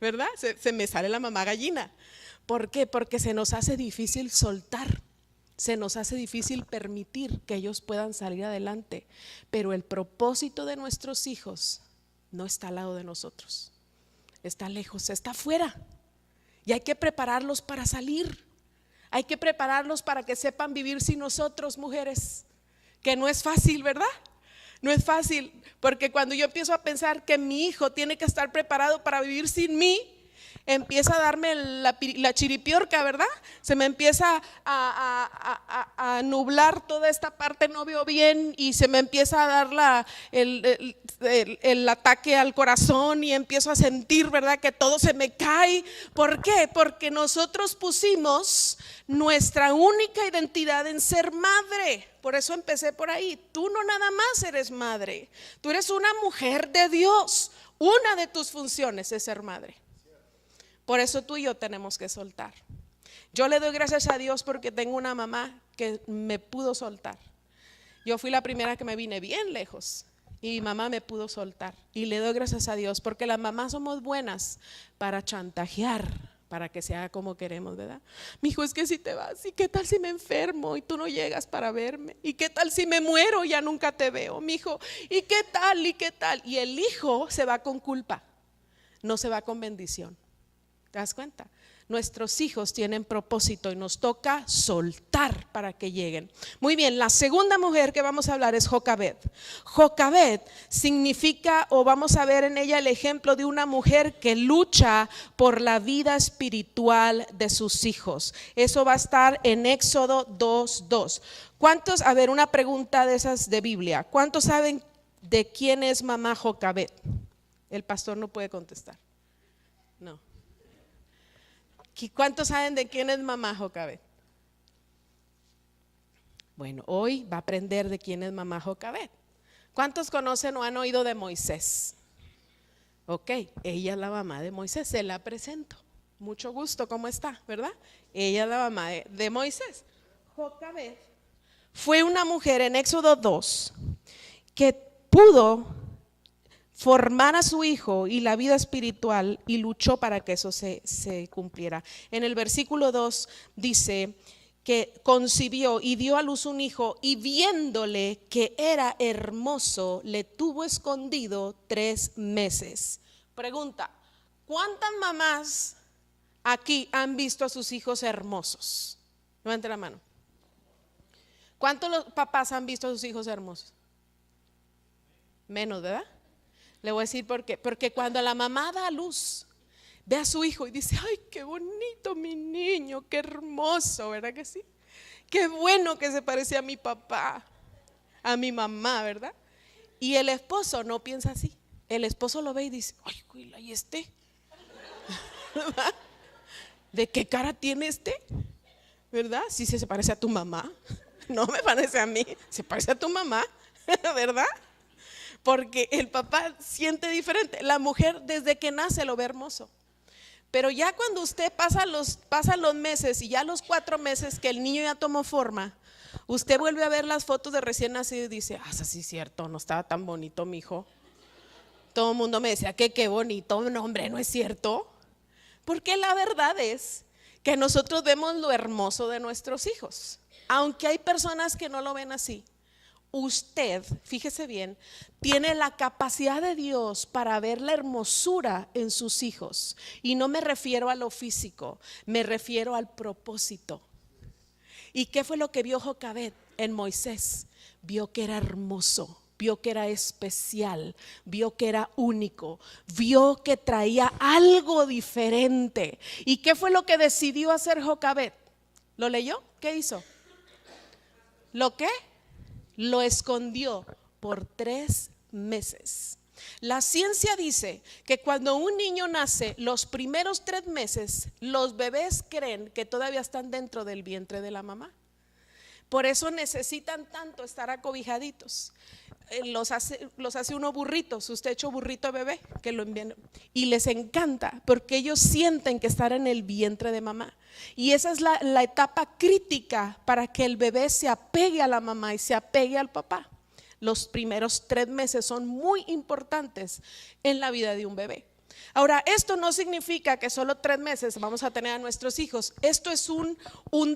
¿verdad? Se me sale la mamá gallina. ¿Por qué? Porque se nos hace difícil soltar, se nos hace difícil permitir que ellos puedan salir adelante. Pero el propósito de nuestros hijos no está al lado de nosotros, está lejos, está afuera. Y hay que prepararlos para salir, hay que prepararlos para que sepan vivir sin nosotros, mujeres. Que no es fácil, ¿verdad? No es fácil, porque cuando yo empiezo a pensar que mi hijo tiene que estar preparado para vivir sin mí, empieza a darme la chiripiorca, ¿verdad? Se me empieza a nublar toda esta parte, no veo bien, y se me empieza a dar el ataque al corazón y empiezo a sentir, ¿verdad?, que todo se me cae. ¿Por qué? Porque nosotros pusimos nuestra única identidad en ser madre. Por eso empecé por ahí. Tú no nada más eres madre, tú eres una mujer de Dios. Una de tus funciones es ser madre. Por eso tú y yo tenemos que soltar. Yo le doy gracias a Dios porque tengo una mamá que me pudo soltar. Yo fui la primera que me vine bien lejos y mi mamá me pudo soltar. Y le doy gracias a Dios porque las mamás somos buenas para chantajear, para que se haga como queremos, ¿verdad? Mi hijo, es que si te vas, ¿y qué tal si me enfermo y tú no llegas para verme? ¿Y qué tal si me muero y ya nunca te veo? Mi hijo, ¿y qué tal? ¿Y qué tal? Y el hijo se va con culpa, no se va con bendición. ¿Te das cuenta? Nuestros hijos tienen propósito y nos toca soltar para que lleguen. Muy bien, la segunda mujer que vamos a hablar es Jocabed. Jocabed significa, o vamos a ver en ella el ejemplo de una mujer que lucha por la vida espiritual de sus hijos. Eso va a estar en Éxodo 2:2. ¿Cuántos? A ver, una pregunta de esas de Biblia. ¿Cuántos saben de quién es mamá Jocabed? El pastor no puede contestar. No. ¿Cuántos saben de quién es mamá Jocabed? Bueno, hoy va a aprender de quién es mamá Jocabed. ¿Cuántos conocen o han oído de Moisés? Ok, ella es la mamá de Moisés, se la presento. Mucho gusto, ¿cómo está? ¿Verdad? Ella es la mamá de Moisés. Jocabed fue una mujer en Éxodo 2 que pudo formar a su hijo y la vida espiritual y luchó para que eso se cumpliera. En el versículo 2 dice que concibió y dio a luz un hijo y viéndole que era hermoso, le tuvo escondido 3 meses. Pregunta, ¿cuántas mamás aquí han visto a sus hijos hermosos? Levante la mano. ¿Cuántos los papás han visto a sus hijos hermosos? Menos, ¿verdad? Le voy a decir por qué. Porque cuando la mamá da a luz, ve a su hijo y dice: ay, qué bonito mi niño, qué hermoso, ¿verdad que sí? Qué bueno que se parece a mi papá, a mi mamá, ¿verdad? Y el esposo no piensa así. El esposo lo ve y dice: ay, güey, ¿y este? ¿Verdad? ¿De qué cara tiene este? ¿Verdad? Si se parece a tu mamá. No me parece a mí, se parece a tu mamá, ¿verdad? Porque el papá siente diferente. La mujer desde que nace lo ve hermoso. Pero ya cuando usted pasan los meses y ya los 4 meses que el niño ya tomó forma, usted vuelve a ver las fotos de recién nacido y dice: ah, sí es cierto, no estaba tan bonito mi hijo. Todo el mundo me decía que qué bonito. No, hombre, no es cierto. Porque la verdad es que nosotros vemos lo hermoso de nuestros hijos. Aunque hay personas que no lo ven así. Usted, fíjese bien, tiene la capacidad de Dios para ver la hermosura en sus hijos. Y no me refiero a lo físico, me refiero al propósito. ¿Y qué fue lo que vio Jocabed en Moisés? Vio que era hermoso, vio que era especial, vio que era único, vio que traía algo diferente. ¿Y qué fue lo que decidió hacer Jocabed? ¿Lo leyó? ¿Qué hizo? ¿Lo qué? Lo escondió por 3 meses. La ciencia dice que cuando un niño nace, los primeros 3 meses, los bebés creen que todavía están dentro del vientre de la mamá. Por eso necesitan tanto estar acobijaditos. Los hace uno burritos. Usted ha hecho burrito bebé, que lo envían, y les encanta porque ellos sienten que están en el vientre de mamá. Y esa es la etapa crítica para que el bebé se apegue a la mamá y se apegue al papá. Los primeros 3 meses son muy importantes en la vida de un bebé. Ahora, esto no significa que solo 3 meses vamos a tener a nuestros hijos. Esto es un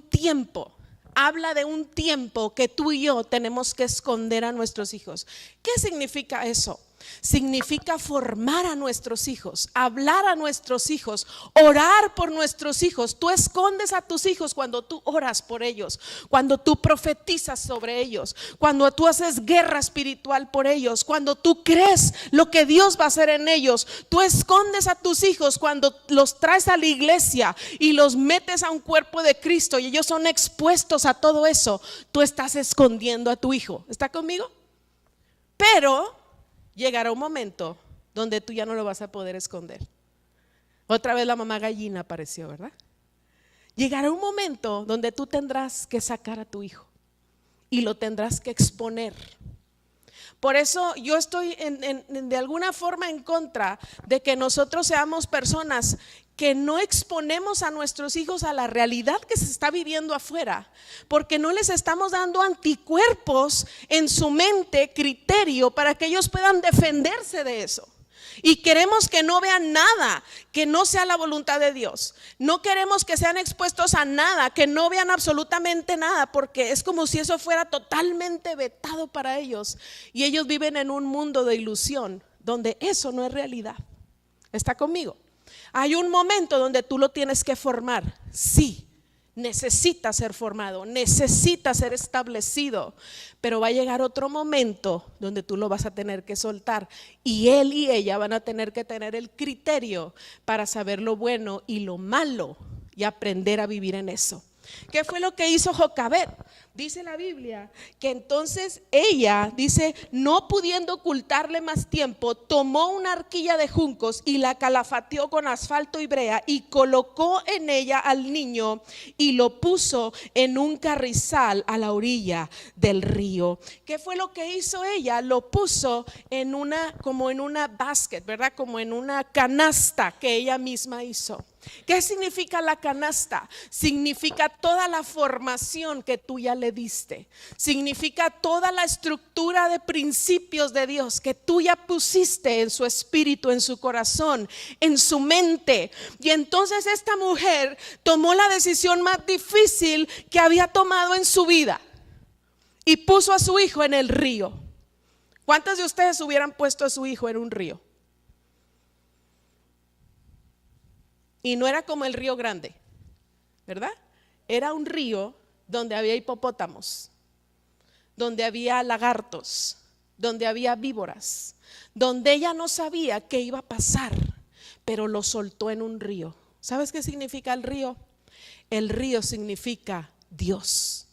tiempo. Habla de un tiempo que tú y yo tenemos que esconder a nuestros hijos. ¿Qué significa eso? Significa formar a nuestros hijos, hablar a nuestros hijos, orar por nuestros hijos. Tú escondes a tus hijos cuando tú oras por ellos, cuando tú profetizas sobre ellos, cuando tú haces guerra espiritual por ellos, cuando tú crees lo que Dios va a hacer en ellos. Tú escondes a tus hijos cuando los traes a la iglesia y los metes a un cuerpo de Cristo y ellos son expuestos a todo eso. Tú estás escondiendo a tu hijo. ¿Está conmigo? Pero llegará un momento donde tú ya no lo vas a poder esconder. Otra vez la mamá gallina apareció, ¿verdad? Llegará un momento donde tú tendrás que sacar a tu hijo y lo tendrás que exponer. Por eso yo estoy de alguna forma en contra de que nosotros seamos personas que no exponemos a nuestros hijos a la realidad que se está viviendo afuera, porque no les estamos dando anticuerpos en su mente, criterio, para que ellos puedan defenderse de eso. Y queremos que no vean nada que no sea la voluntad de Dios. No queremos que sean expuestos a nada, que no vean absolutamente nada, porque es como si eso fuera totalmente vetado para ellos. Y ellos viven en un mundo de ilusión donde eso no es realidad. ¿Está conmigo? Hay un momento donde tú lo tienes que formar. Sí, necesita ser formado, necesita ser establecido, pero va a llegar otro momento donde tú lo vas a tener que soltar y él y ella van a tener que tener el criterio para saber lo bueno y lo malo y aprender a vivir en eso. ¿Qué fue lo que hizo Jocabed? Dice la Biblia que entonces ella, dice, no pudiendo ocultarle más tiempo, tomó una arquilla de juncos y la calafateó con asfalto y brea y colocó en ella al niño y lo puso en un carrizal a la orilla del río. ¿Qué fue lo que hizo ella? Lo puso en como en una basket, ¿verdad? Como en una canasta que ella misma hizo. ¿Qué significa la canasta? Significa toda la formación que tú ya le diste. Significa toda la estructura de principios de Dios que tú ya pusiste en su espíritu, en su corazón, en su mente. Y entonces esta mujer tomó la decisión más difícil que había tomado en su vida y puso a su hijo en el río. ¿Cuántos de ustedes hubieran puesto a su hijo en un río? Y no era como el Río Grande, ¿verdad? Era un río donde había hipopótamos, donde había lagartos, donde había víboras, donde ella no sabía qué iba a pasar, pero lo soltó en un río. ¿Sabes qué significa el río? El río significa Dios,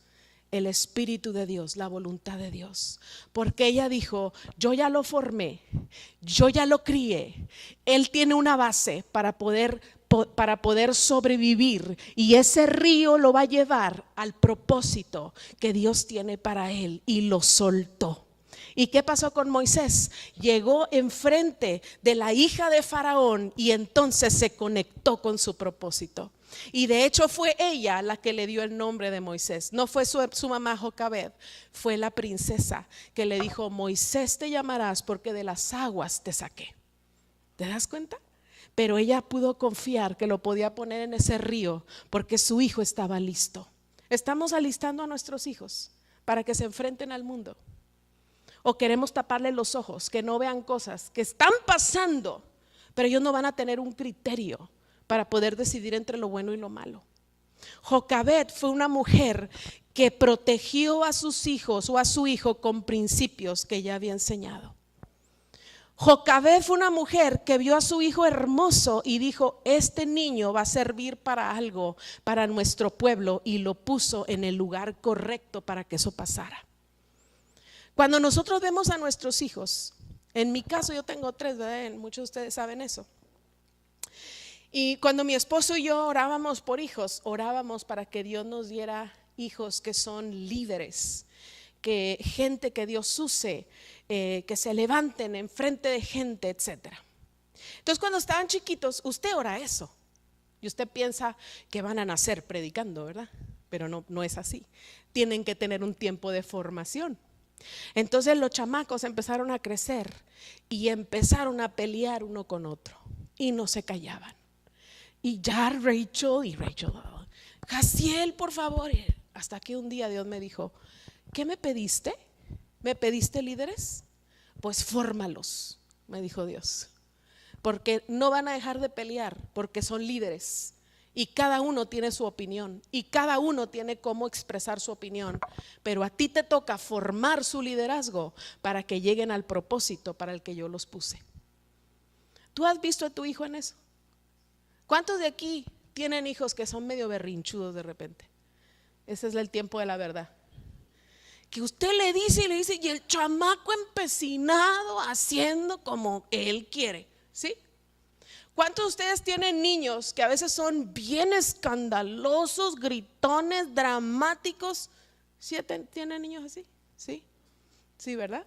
el Espíritu de Dios, la voluntad de Dios. Porque ella dijo, yo ya lo formé, yo ya lo crié, él tiene una base para poder sobrevivir y ese río lo va a llevar al propósito que Dios tiene para él, y lo soltó. ¿Y qué pasó con Moisés? Llegó enfrente de la hija de Faraón y entonces se conectó con su propósito. Y de hecho fue ella la que le dio el nombre de Moisés. No fue su mamá Jocabed, fue la princesa que le dijo, Moisés te llamarás porque de las aguas te saqué. ¿Te das cuenta? Pero ella pudo confiar que lo podía poner en ese río porque su hijo estaba listo. Estamos alistando a nuestros hijos para que se enfrenten al mundo, o queremos taparle los ojos, que no vean cosas que están pasando, pero ellos no van a tener un criterio para poder decidir entre lo bueno y lo malo. Jocabed fue una mujer que protegió a sus hijos o a su hijo con principios que ella había enseñado. Jocabed fue una mujer que vio a su hijo hermoso y dijo, este niño va a servir para algo, para nuestro pueblo, y lo puso en el lugar correcto para que eso pasara. Cuando nosotros vemos a nuestros hijos, en mi caso yo tengo 3, ¿verdad? Muchos de ustedes saben eso. Y cuando mi esposo y yo orábamos por hijos, orábamos para que Dios nos diera hijos que son líderes, que gente que Dios use, que se levanten en frente de gente, etcétera. Entonces cuando estaban chiquitos, usted ora eso y usted piensa que van a nacer predicando, ¿verdad? Pero no es así. Tienen que tener un tiempo de formación. Entonces los chamacos empezaron a crecer y empezaron a pelear uno con otro y no se callaban. Y ya Rachel, Jaciel, por favor. Hasta que un día Dios me dijo, ¿qué me pediste? ¿Me pediste líderes Pues fórmalos, me dijo Dios, porque no van a dejar de pelear, porque son líderes y cada uno tiene su opinión y cada uno tiene cómo expresar su opinión, pero a ti te toca formar su liderazgo para que lleguen al propósito para el que yo los puse. ¿Tú has visto a tu hijo en eso? ¿Cuántos de aquí tienen hijos que son medio berrinchudos de repente? Ese es el tiempo de la verdad. Que usted le dice y le dice y el chamaco empecinado haciendo como él quiere, ¿sí? ¿Cuántos de ustedes tienen niños que a veces son bien escandalosos, gritones, dramáticos? ¿Sí tienen niños así? Sí, sí, ¿verdad?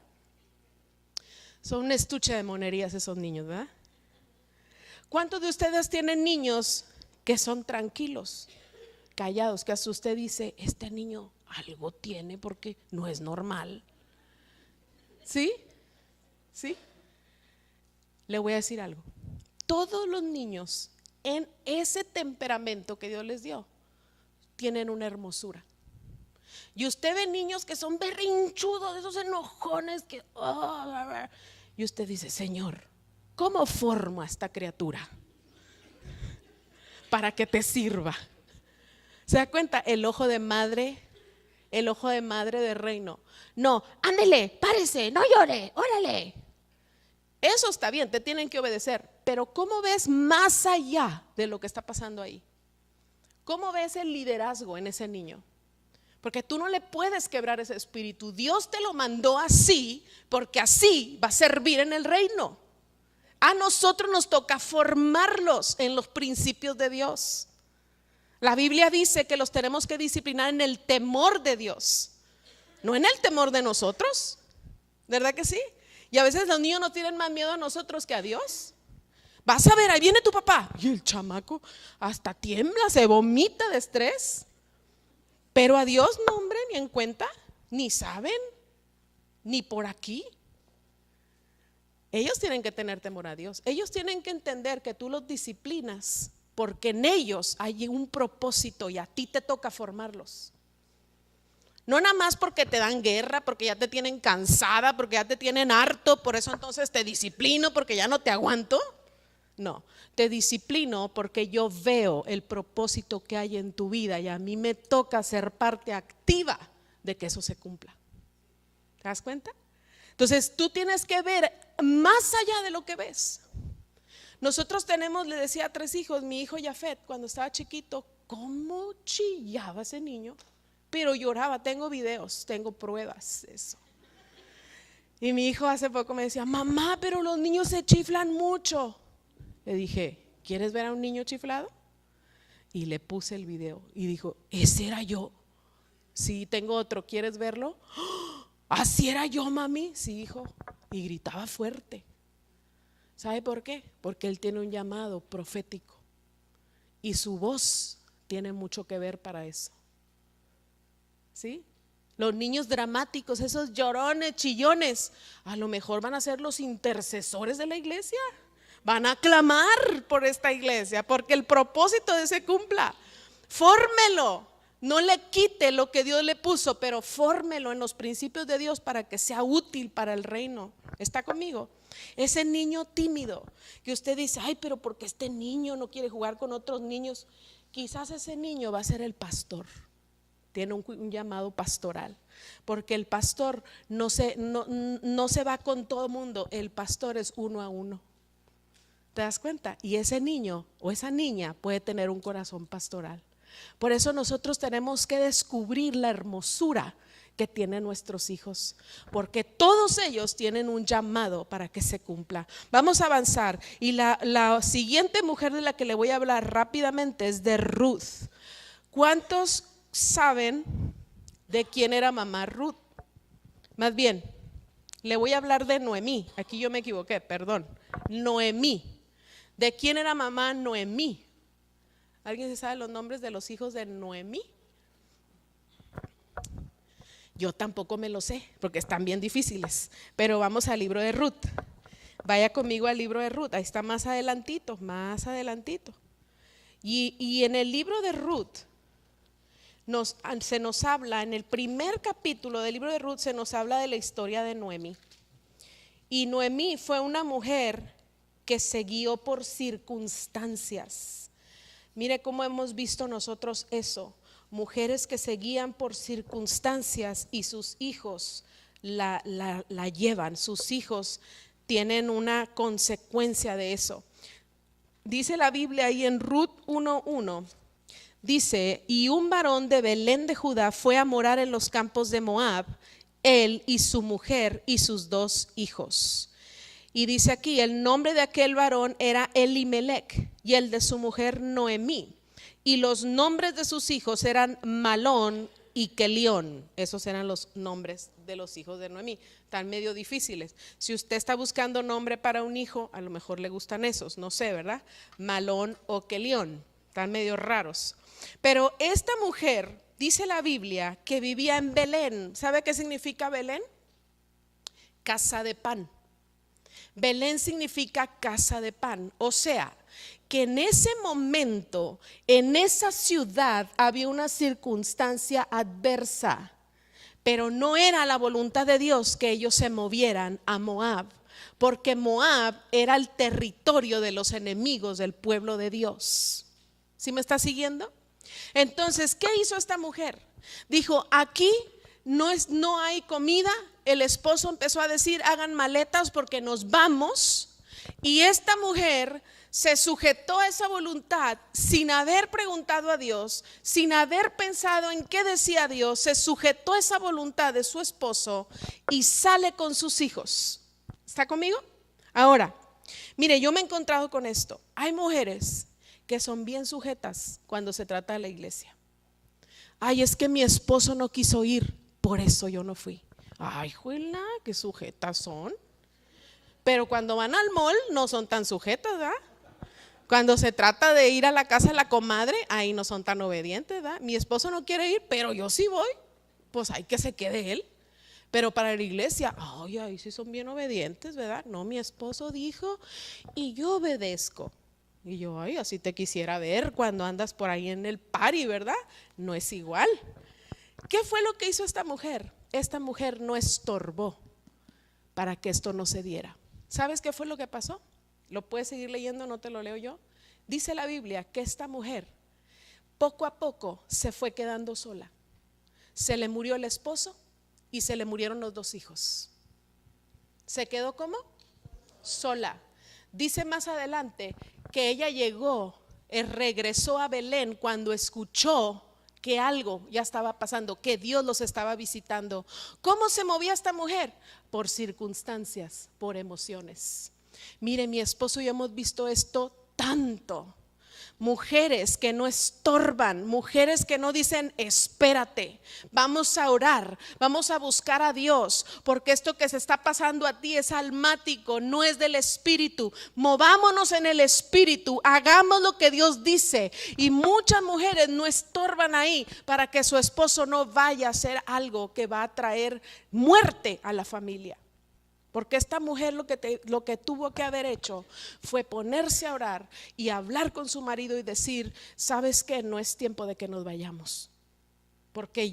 Son un estuche de monerías esos niños, ¿verdad? ¿Cuántos de ustedes tienen niños que son tranquilos, callados, que hasta usted dice, este niño algo tiene porque no es normal? ¿Sí? ¿Sí? Le voy a decir algo. Todos los niños en ese temperamento que Dios les dio tienen una hermosura. Y usted ve niños que son berrinchudos, esos enojones que y usted dice, Señor, ¿cómo formo a esta criatura para que te sirva? ¿Se da cuenta? El ojo de madre de reino. No, ándele, párese, no llore, órale. Eso está bien, te tienen que obedecer, pero ¿cómo ves más allá de lo que está pasando ahí? ¿Cómo ves el liderazgo en ese niño? Porque tú no le puedes quebrar ese espíritu. Dios te lo mandó así, porque así va a servir en el reino. A nosotros nos toca formarlos en los principios de Dios. La Biblia dice que los tenemos que disciplinar en el temor de Dios, no en el temor de nosotros. ¿Verdad que sí? Y a veces los niños nos tienen más miedo a nosotros que a Dios. Vas a ver, ahí viene tu papá. Y el chamaco hasta tiembla, se vomita de estrés. Pero a Dios, no, hombre, ni en cuenta, ni saben, ni por aquí. Ellos tienen que tener temor a Dios. Ellos tienen que entender que tú los disciplinas porque en ellos hay un propósito y a ti te toca formarlos. No nada más porque te dan guerra, porque ya te tienen cansada, porque ya te tienen harto, por eso entonces te disciplino porque ya no te aguanto. No, te disciplino porque yo veo el propósito que hay en tu vida y a mí me toca ser parte activa de que eso se cumpla. ¿Te das cuenta? Entonces tú tienes que ver más allá de lo que ves. Nosotros tenemos, le decía, 3 hijos. Mi hijo Jafet, cuando estaba chiquito, ¿cómo chillaba ese niño? Pero lloraba, tengo videos, tengo pruebas de eso. Y mi hijo hace poco me decía, mamá, pero los niños se chiflan mucho. Le dije, ¿quieres ver a un niño chiflado? Y le puse el video y dijo, ¿ese era yo? Sí, tengo otro, ¿quieres verlo? ¡Oh! ¿Así era yo, mami? Sí, hijo. Y gritaba fuerte. ¿Sabe por qué? Porque él tiene un llamado profético y su voz tiene mucho que ver para eso. ¿Sí? Los niños dramáticos, esos llorones, chillones, a lo mejor van a ser los intercesores de la iglesia. Van a clamar por esta iglesia porque el propósito de se cumpla. Fórmelo, no le quite lo que Dios le puso, pero fórmelo en los principios de Dios para que sea útil para el reino. ¿Está conmigo? Ese niño tímido que usted dice, ay, pero porque este niño no quiere jugar con otros niños, quizás ese niño va a ser el pastor. Tiene un llamado pastoral, porque el pastor no se va con todo el mundo, el pastor es uno a uno. ¿Te das cuenta? Y ese niño o esa niña puede tener un corazón pastoral. Por eso nosotros tenemos que descubrir la hermosura que tienen nuestros hijos, porque todos ellos tienen un llamado para que se cumpla. Vamos a avanzar y la siguiente mujer de la que le voy a hablar rápidamente es de Ruth. ¿Cuántos saben de quién era mamá Ruth? Más bien, le voy a hablar de Noemí. Aquí yo me equivoqué, perdón. Noemí. ¿De quién era mamá Noemí? ¿Alguien se sabe los nombres de los hijos de Noemí? Yo tampoco me lo sé porque están bien difíciles, pero vamos al libro de Ruth. Vaya conmigo al libro de Ruth, ahí está más adelantito, más adelantito. Y en el libro de Ruth se nos habla, en el primer capítulo del libro de Ruth se nos habla de la historia de Noemí. Y Noemí fue una mujer que se guió por circunstancias. Mire cómo hemos visto nosotros eso. Mujeres que se guían por circunstancias y sus hijos la llevan. Sus hijos tienen una consecuencia de eso. Dice la Biblia ahí en Ruth 1:1. Dice: y un varón de Belén de Judá fue a morar en los campos de Moab, él y su mujer y sus 2 hijos. Y dice aquí, el nombre de aquel varón era Elimelech y el de su mujer Noemí. Y los nombres de sus hijos eran Malón y Kelión. Esos eran los nombres de los hijos de Noemí. Están medio difíciles. Si usted está buscando nombre para un hijo, a lo mejor le gustan esos, no sé, ¿verdad? Malón o Kelión. Están medio raros. Pero esta mujer, dice la Biblia, que vivía en Belén. ¿Sabe qué significa Belén? Casa de pan. Belén significa casa de pan. O sea, que en ese momento, en esa ciudad había una circunstancia adversa, pero no era la voluntad de Dios que ellos se movieran a Moab, porque Moab era el territorio de los enemigos del pueblo de Dios. ¿Sí me está siguiendo? Entonces, ¿qué hizo esta mujer? Dijo: aquí no hay comida. El esposo empezó a decir: hagan maletas porque nos vamos. Y esta mujer se sujetó a esa voluntad sin haber preguntado a Dios, sin haber pensado en qué decía Dios. Se sujetó a esa voluntad de su esposo y sale con sus hijos. ¿Está conmigo? Ahora, mire, yo me he encontrado con esto. Hay mujeres que son bien sujetas cuando se trata de la iglesia. Ay, es que mi esposo no quiso ir, por eso yo no fui. Ay, juela, qué sujetas son. Pero cuando van al mall no son tan sujetas, ¿verdad? Cuando se trata de ir a la casa de la comadre, ahí no son tan obedientes, ¿verdad? Mi esposo no quiere ir, pero yo sí voy. Pues hay que se quede él. Pero para la iglesia, ay, ahí sí son bien obedientes, ¿verdad? No, mi esposo dijo y yo obedezco. Y yo, ay, así te quisiera ver cuando andas por ahí en el party, ¿verdad? No es igual. ¿Qué fue lo que hizo esta mujer? Esta mujer no estorbó para que esto no se diera. ¿Sabes qué fue lo que pasó? Lo puedes seguir leyendo, no te lo leo yo. Dice la Biblia que esta mujer poco a poco se fue quedando sola. Se le murió el esposo y se le murieron los 2 hijos. ¿Se quedó cómo? Sola. Dice más adelante que ella regresó a Belén cuando escuchó que algo ya estaba pasando, que Dios los estaba visitando. ¿Cómo se movía esta mujer? Por circunstancias, por emociones. Mire, mi esposo y yo hemos visto esto tanto. Mujeres que no estorban, mujeres que no dicen espérate, vamos a orar, vamos a buscar a Dios, porque esto que se está pasando a ti es almático, no es del espíritu. Movámonos en el espíritu, hagamos lo que Dios dice. Y muchas mujeres no estorban ahí para que su esposo no vaya a hacer algo que va a traer muerte a la familia. Porque esta mujer lo que tuvo que haber hecho fue ponerse a orar y hablar con su marido y decir: ¿sabes qué? No es tiempo de que nos vayamos, porque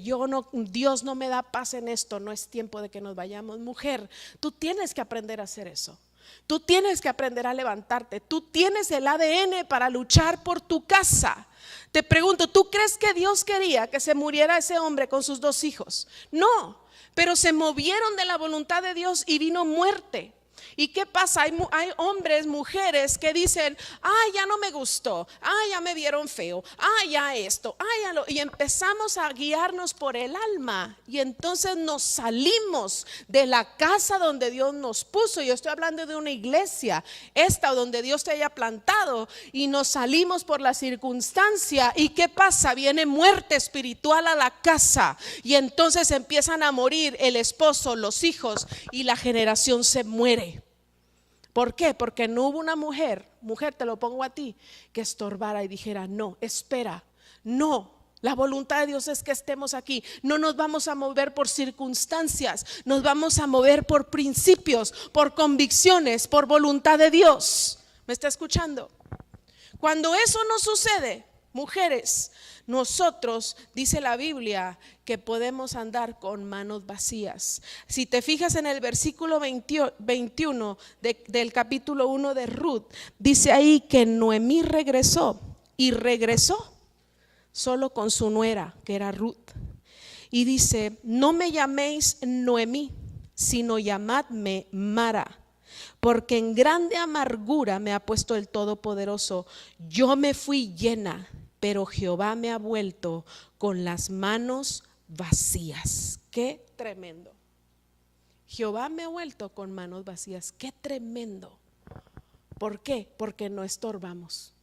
Dios no me da paz en esto, no es tiempo de que nos vayamos. Mujer, tú tienes que aprender a hacer eso. Tú tienes que aprender a levantarte. Tú tienes el ADN para luchar por tu casa. Te pregunto, ¿tú crees que Dios quería que se muriera ese hombre con sus 2 hijos? No. Pero se movieron de la voluntad de Dios y vino muerte. ¿Y qué pasa? Hay hombres, mujeres que dicen: ay, ya no me gustó, ay, ya me vieron feo, ay, ya esto, ay, ya lo. Y empezamos a guiarnos por el alma. Y entonces nos salimos de la casa donde Dios nos puso. Yo estoy hablando de una iglesia, esta donde Dios te haya plantado. Y nos salimos por la circunstancia. ¿Y qué pasa? Viene muerte espiritual a la casa. Y entonces empiezan a morir el esposo, los hijos, y la generación se muere. ¿Por qué? Porque no hubo una mujer, te lo pongo a ti, que estorbara y dijera: no, espera, no, la voluntad de Dios es que estemos aquí. No nos vamos a mover por circunstancias, nos vamos a mover por principios, por convicciones, por voluntad de Dios. ¿Me está escuchando? Cuando eso no sucede, Mujeres, nosotros, dice la Biblia, que podemos andar con manos vacías. Si te fijas en el versículo 21 del capítulo 1 de Ruth, dice ahí que Noemí regresó y regresó solo con su nuera, que era Ruth. Y dice: no me llaméis Noemí, sino llamadme Mara, porque en grande amargura me ha puesto el Todopoderoso. Yo me fui llena, pero Jehová me ha vuelto con las manos vacías. Qué tremendo. Jehová me ha vuelto con manos vacías. Qué tremendo. ¿Por qué? Porque no estorbamos,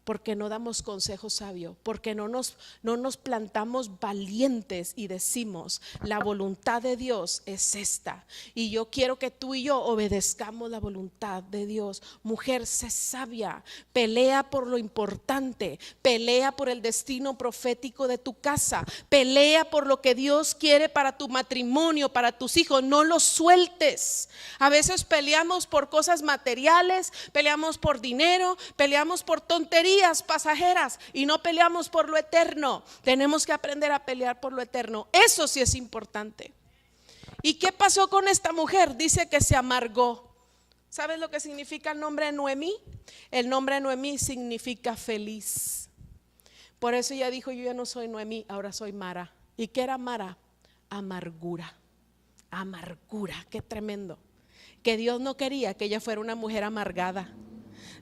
porque no damos consejo sabio, porque no nos plantamos valientes y decimos: la voluntad de Dios es esta, y yo quiero que tú y yo obedezcamos la voluntad de Dios. Mujer, sé sabia, pelea por lo importante, pelea por el destino profético de tu casa, pelea por lo que Dios quiere para tu matrimonio, para tus hijos. No los sueltes. A veces peleamos por cosas materiales, peleamos por dinero, peleamos por tonterías pasajeras y no peleamos por lo eterno. Tenemos que aprender a pelear por lo eterno. Eso sí es importante. ¿Y qué pasó con esta mujer? Dice que se amargó. ¿Sabes lo que significa el nombre de Noemí? El nombre de Noemí significa feliz. Por eso ella dijo: yo ya no soy Noemí, ahora soy Mara. ¿Y qué era Mara? Amargura. Amargura, qué tremendo. Que Dios no quería que ella fuera una mujer amargada.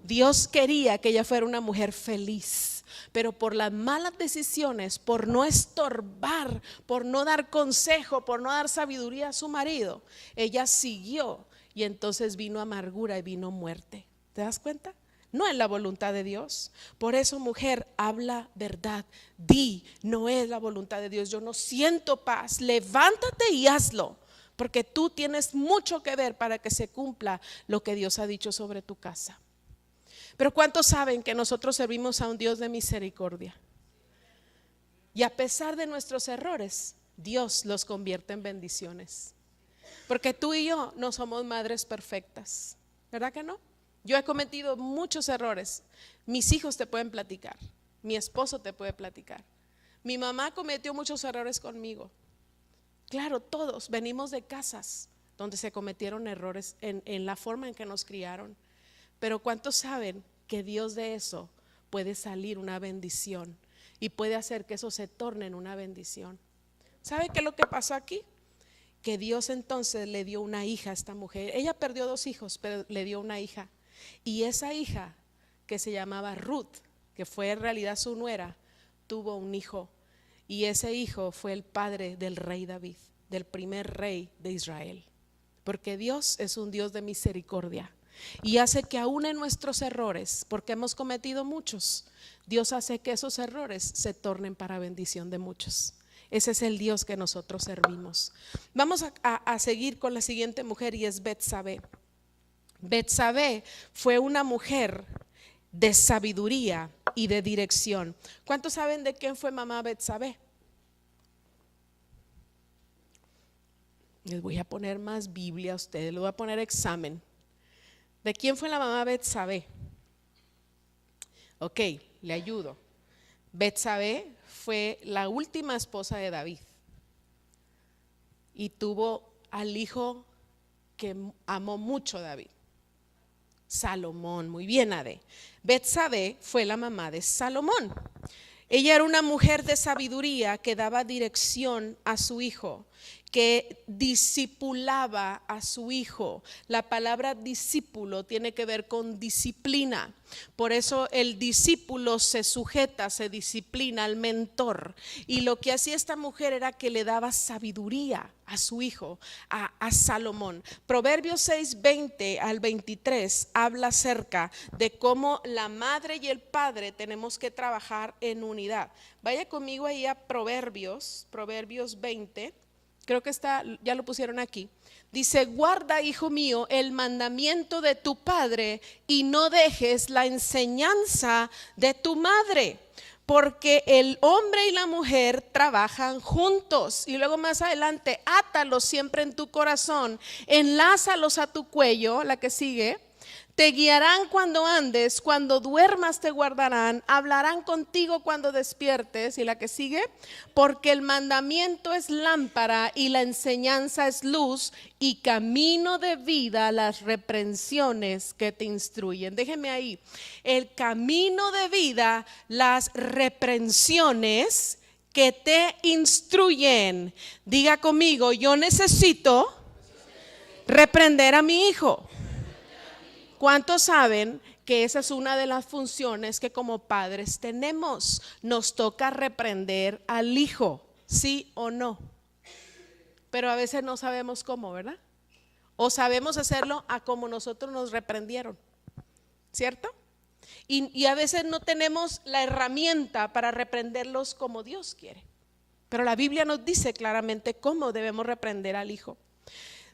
Dios quería que ella fuera una mujer feliz, pero por las malas decisiones, por no estorbar, por no dar consejo, por no dar sabiduría a su marido, ella siguió, y entonces vino amargura y vino muerte. ¿Te das cuenta? No es la voluntad de Dios. Por eso, mujer, habla verdad. Di: no es la voluntad de Dios, yo no siento paz. Levántate y hazlo, porque tú tienes mucho que ver para que se cumpla lo que Dios ha dicho sobre tu casa. Pero ¿cuántos saben que nosotros servimos a un Dios de misericordia? Y a pesar de nuestros errores, Dios los convierte en bendiciones. Porque tú y yo no somos madres perfectas, ¿verdad que no? Yo he cometido muchos errores. Mis hijos te pueden platicar, mi esposo te puede platicar. Mi mamá cometió muchos errores conmigo. Claro, todos venimos de casas donde se cometieron errores en la forma en que nos criaron. Pero ¿cuántos saben que Dios de eso puede salir una bendición y puede hacer que eso se torne en una bendición? ¿Sabe qué es lo que pasó aquí? Que Dios entonces le dio una hija a esta mujer. Ella perdió 2 hijos, pero le dio una hija. Y esa hija, que se llamaba Ruth, que fue en realidad su nuera, tuvo un hijo. Y ese hijo fue el padre del rey David, del primer rey de Israel. Porque Dios es un Dios de misericordia. Y hace que aún en nuestros errores, porque hemos cometido muchos, Dios hace que esos errores se tornen para bendición de muchos. Ese es el Dios que nosotros servimos. Vamos a seguir con la siguiente mujer, y es Betsabé. Betsabé fue una mujer de sabiduría y de dirección. ¿Cuántos saben de quién fue mamá Betsabé? Les voy a poner más Biblia a ustedes, les voy a poner examen. ¿De quién fue la mamá Betsabé? Ok, le ayudo. Betsabé fue la última esposa de David y tuvo al hijo que amó mucho David, Salomón. Muy bien, Ade. Betsabé fue la mamá de Salomón. Ella era una mujer de sabiduría que daba dirección a su hijo, que discipulaba a su hijo. La palabra discípulo tiene que ver con disciplina. Por eso el discípulo se sujeta, se disciplina al mentor. Y lo que hacía esta mujer era que le daba sabiduría a su hijo, a Salomón. Proverbios 6:20 al 23 habla acerca de cómo la madre y el padre tenemos que trabajar en unidad. Vaya conmigo ahí a Proverbios 20. Creo que está, ya lo pusieron aquí. Dice: guarda, hijo mío, el mandamiento de tu padre y no dejes la enseñanza de tu madre, porque el hombre y la mujer trabajan juntos. Y luego más adelante: átalos siempre en tu corazón, enlázalos a tu cuello. La que sigue: Te guiarán cuando andes, cuando duermas te guardarán, hablarán contigo cuando despiertes. Y la que sigue, porque el mandamiento es lámpara y la enseñanza es luz y camino de vida las reprensiones que te instruyen. Déjeme ahí, el camino de vida, las reprensiones que te instruyen. Diga conmigo, yo necesito reprender a mi hijo. ¿Cuántos saben que esa es una de las funciones que como padres tenemos? Nos toca reprender al hijo, ¿sí o no? Pero a veces no sabemos cómo, ¿verdad? O sabemos hacerlo a como nosotros nos reprendieron, ¿cierto? Y a veces no tenemos la herramienta para reprenderlos como Dios quiere. Pero la Biblia nos dice claramente cómo debemos reprender al hijo.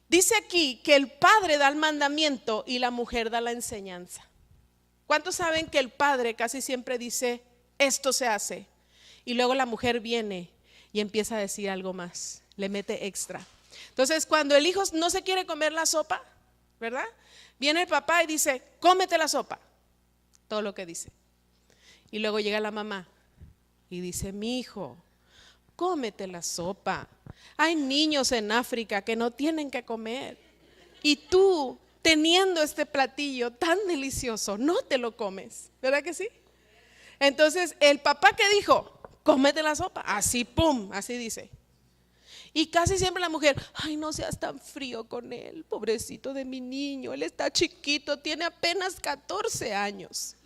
Dice aquí que el padre da el mandamiento y la mujer da la enseñanza. ¿Cuántos saben que el padre casi siempre dice, esto se hace? Y luego la mujer viene y empieza a decir algo más, le mete extra. Entonces, cuando el hijo no se quiere comer la sopa, ¿verdad? Viene el papá y dice, cómete la sopa. Todo lo que dice. Y luego llega la mamá y dice, mi hijo, cómete la sopa. Hay niños en África que no tienen que comer. Y tú, teniendo este platillo tan delicioso, no te lo comes. ¿Verdad que sí? Entonces, el papá que dijo, cómete la sopa. Así, pum, así dice. Y casi siempre la mujer, ay, no seas tan frío con él, pobrecito de mi niño, él está chiquito, tiene apenas 14 años.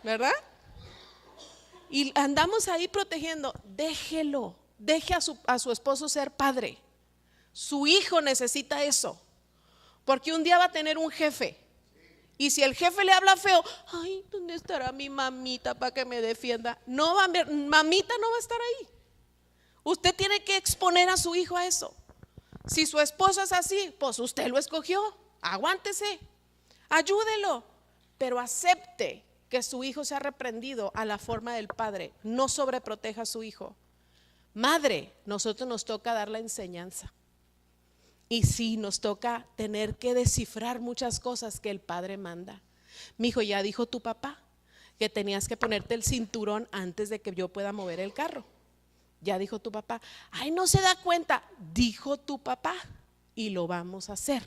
¿Verdad? Y andamos ahí protegiendo, déjelo. Deje a su esposo ser padre. Su hijo necesita eso. Porque un día va a tener un jefe. Y si el jefe le habla feo, ay, ¿dónde estará mi mamita para que me defienda? No va a ver, mamita no va a estar ahí. Usted tiene que exponer a su hijo a eso. Si su esposo es así, pues usted lo escogió. Aguántese, ayúdelo, pero acepte que su hijo sea reprendido a la forma del padre. No sobreproteja a su hijo. Madre, nosotros nos toca dar la enseñanza. Y sí, nos toca tener que descifrar muchas cosas que el padre manda. Mi hijo, ya dijo tu papá que tenías que ponerte el cinturón antes de que yo pueda mover el carro. Ya dijo tu papá. Ay, no se da cuenta. Dijo tu papá y lo vamos a hacer.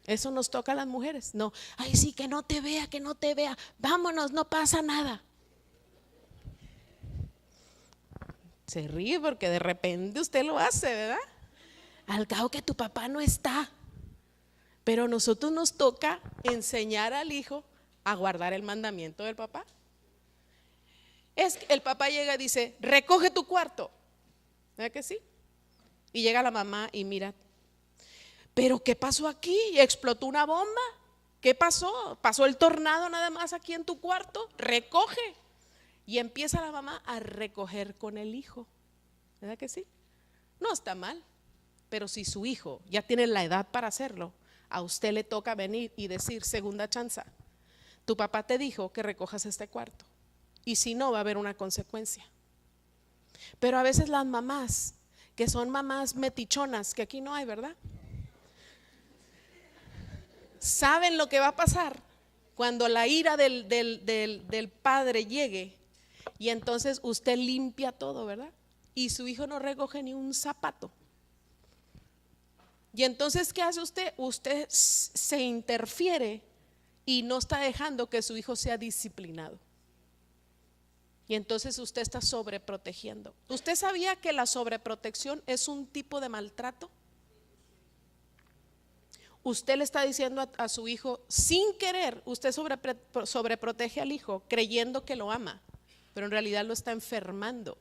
Eso nos toca a las mujeres. No, ay, sí, que no te vea, que no te vea. Vámonos, no pasa nada. Se ríe porque de repente usted lo hace, ¿verdad? Al cabo que tu papá no está. Pero a nosotros nos toca enseñar al hijo a guardar el mandamiento del papá. Es que el papá llega y dice, recoge tu cuarto. ¿Verdad que sí? Y llega la mamá y mira, pero ¿qué pasó aquí? ¿Explotó una bomba? ¿Qué pasó? ¿Pasó el tornado nada más aquí en tu cuarto? Recoge. Y empieza la mamá a recoger con el hijo. ¿Verdad que sí? No está mal. Pero si su hijo ya tiene la edad para hacerlo, a usted le toca venir y decir, segunda chance, tu papá te dijo que recojas este cuarto. Y si no, va a haber una consecuencia. Pero a veces las mamás, que son mamás metichonas, que aquí no hay, ¿verdad? Saben lo que va a pasar cuando la ira del padre llegue. Y entonces usted limpia todo, ¿verdad? Y su hijo no recoge ni un zapato. Y entonces, ¿qué hace usted? Usted se interfiere y no está dejando que su hijo sea disciplinado. Y entonces usted está sobreprotegiendo. ¿Usted sabía que la sobreprotección es un tipo de maltrato? Usted le está diciendo a su hijo, sin querer, usted sobreprotege al hijo creyendo que lo ama, pero en realidad lo está enfermando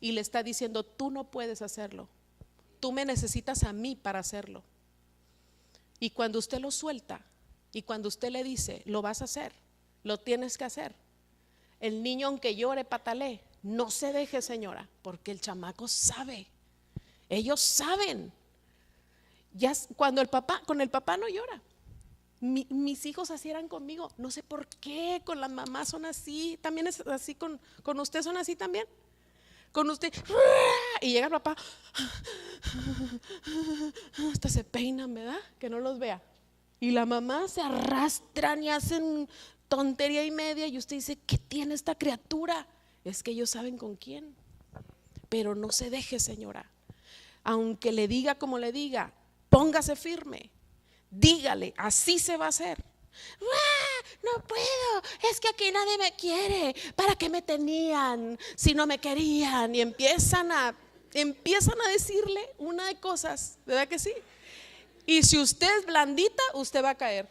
y le está diciendo, tú no puedes hacerlo, tú me necesitas a mí para hacerlo. Y cuando usted lo suelta y cuando usted le dice, lo vas a hacer, lo tienes que hacer, el niño aunque llore, patalee, no se deje, señora, porque el chamaco sabe, ellos saben. Ya cuando con el papá no llora. Mis hijos así eran conmigo, no sé por qué, con las mamás son así, también es así con usted, son así también. Con usted, y llega el papá, hasta se peinan, ¿verdad? Que no los vea. Y la mamá se arrastran y hacen tontería y media y usted dice, ¿qué tiene esta criatura? Es que ellos saben con quién. Pero no se deje, señora. Aunque le diga como le diga, póngase firme. Dígale, así se va a hacer. No puedo, es que aquí nadie me quiere. ¿Para qué me tenían si no me querían? Y empiezan a decirle una de cosas, ¿verdad que sí? Y si usted es blandita, usted va a caer.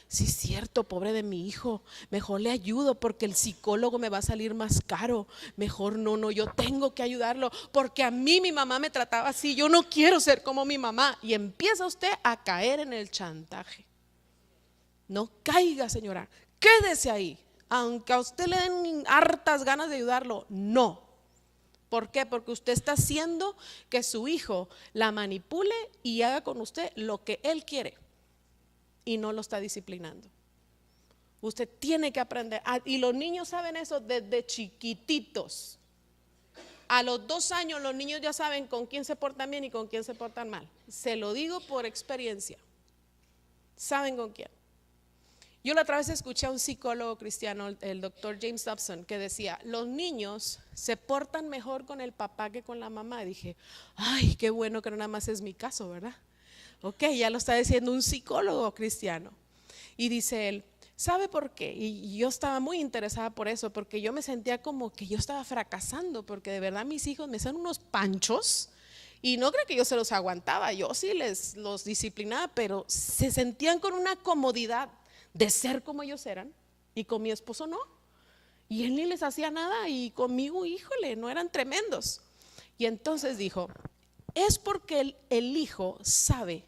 Sí, es cierto, pobre de mi hijo, mejor le ayudo porque el psicólogo me va a salir más caro. Mejor no, yo tengo que ayudarlo porque a mí mi mamá me trataba así, yo no quiero ser como mi mamá. Y empieza usted a caer en el chantaje. No caiga, señora, quédese ahí. Aunque a usted le den hartas ganas de ayudarlo, no. ¿Por qué? Porque usted está haciendo que su hijo la manipule y haga con usted lo que él quiere y no lo está disciplinando. Usted tiene que aprender, y los niños saben eso desde chiquititos. A los 2 años los niños ya saben con quién se portan bien y con quién se portan mal. Se lo digo por experiencia. Saben con quién. Yo la otra vez escuché a un psicólogo cristiano, el doctor James Dobson, que decía, los niños se portan mejor con el papá que con la mamá. Y dije, ay, qué bueno que no nada más es mi caso, ¿verdad? Ok, ya lo está diciendo un psicólogo cristiano. Y dice él, ¿sabe por qué? Y yo estaba muy interesada por eso, porque yo me sentía como que yo estaba fracasando, porque de verdad mis hijos me hacían unos panchos. Y no creo que yo se los aguantaba, yo sí los disciplinaba, pero se sentían con una comodidad de ser como ellos eran, y con mi esposo no, y él ni les hacía nada, y conmigo, híjole, no eran tremendos. Y entonces dijo, es porque el hijo sabe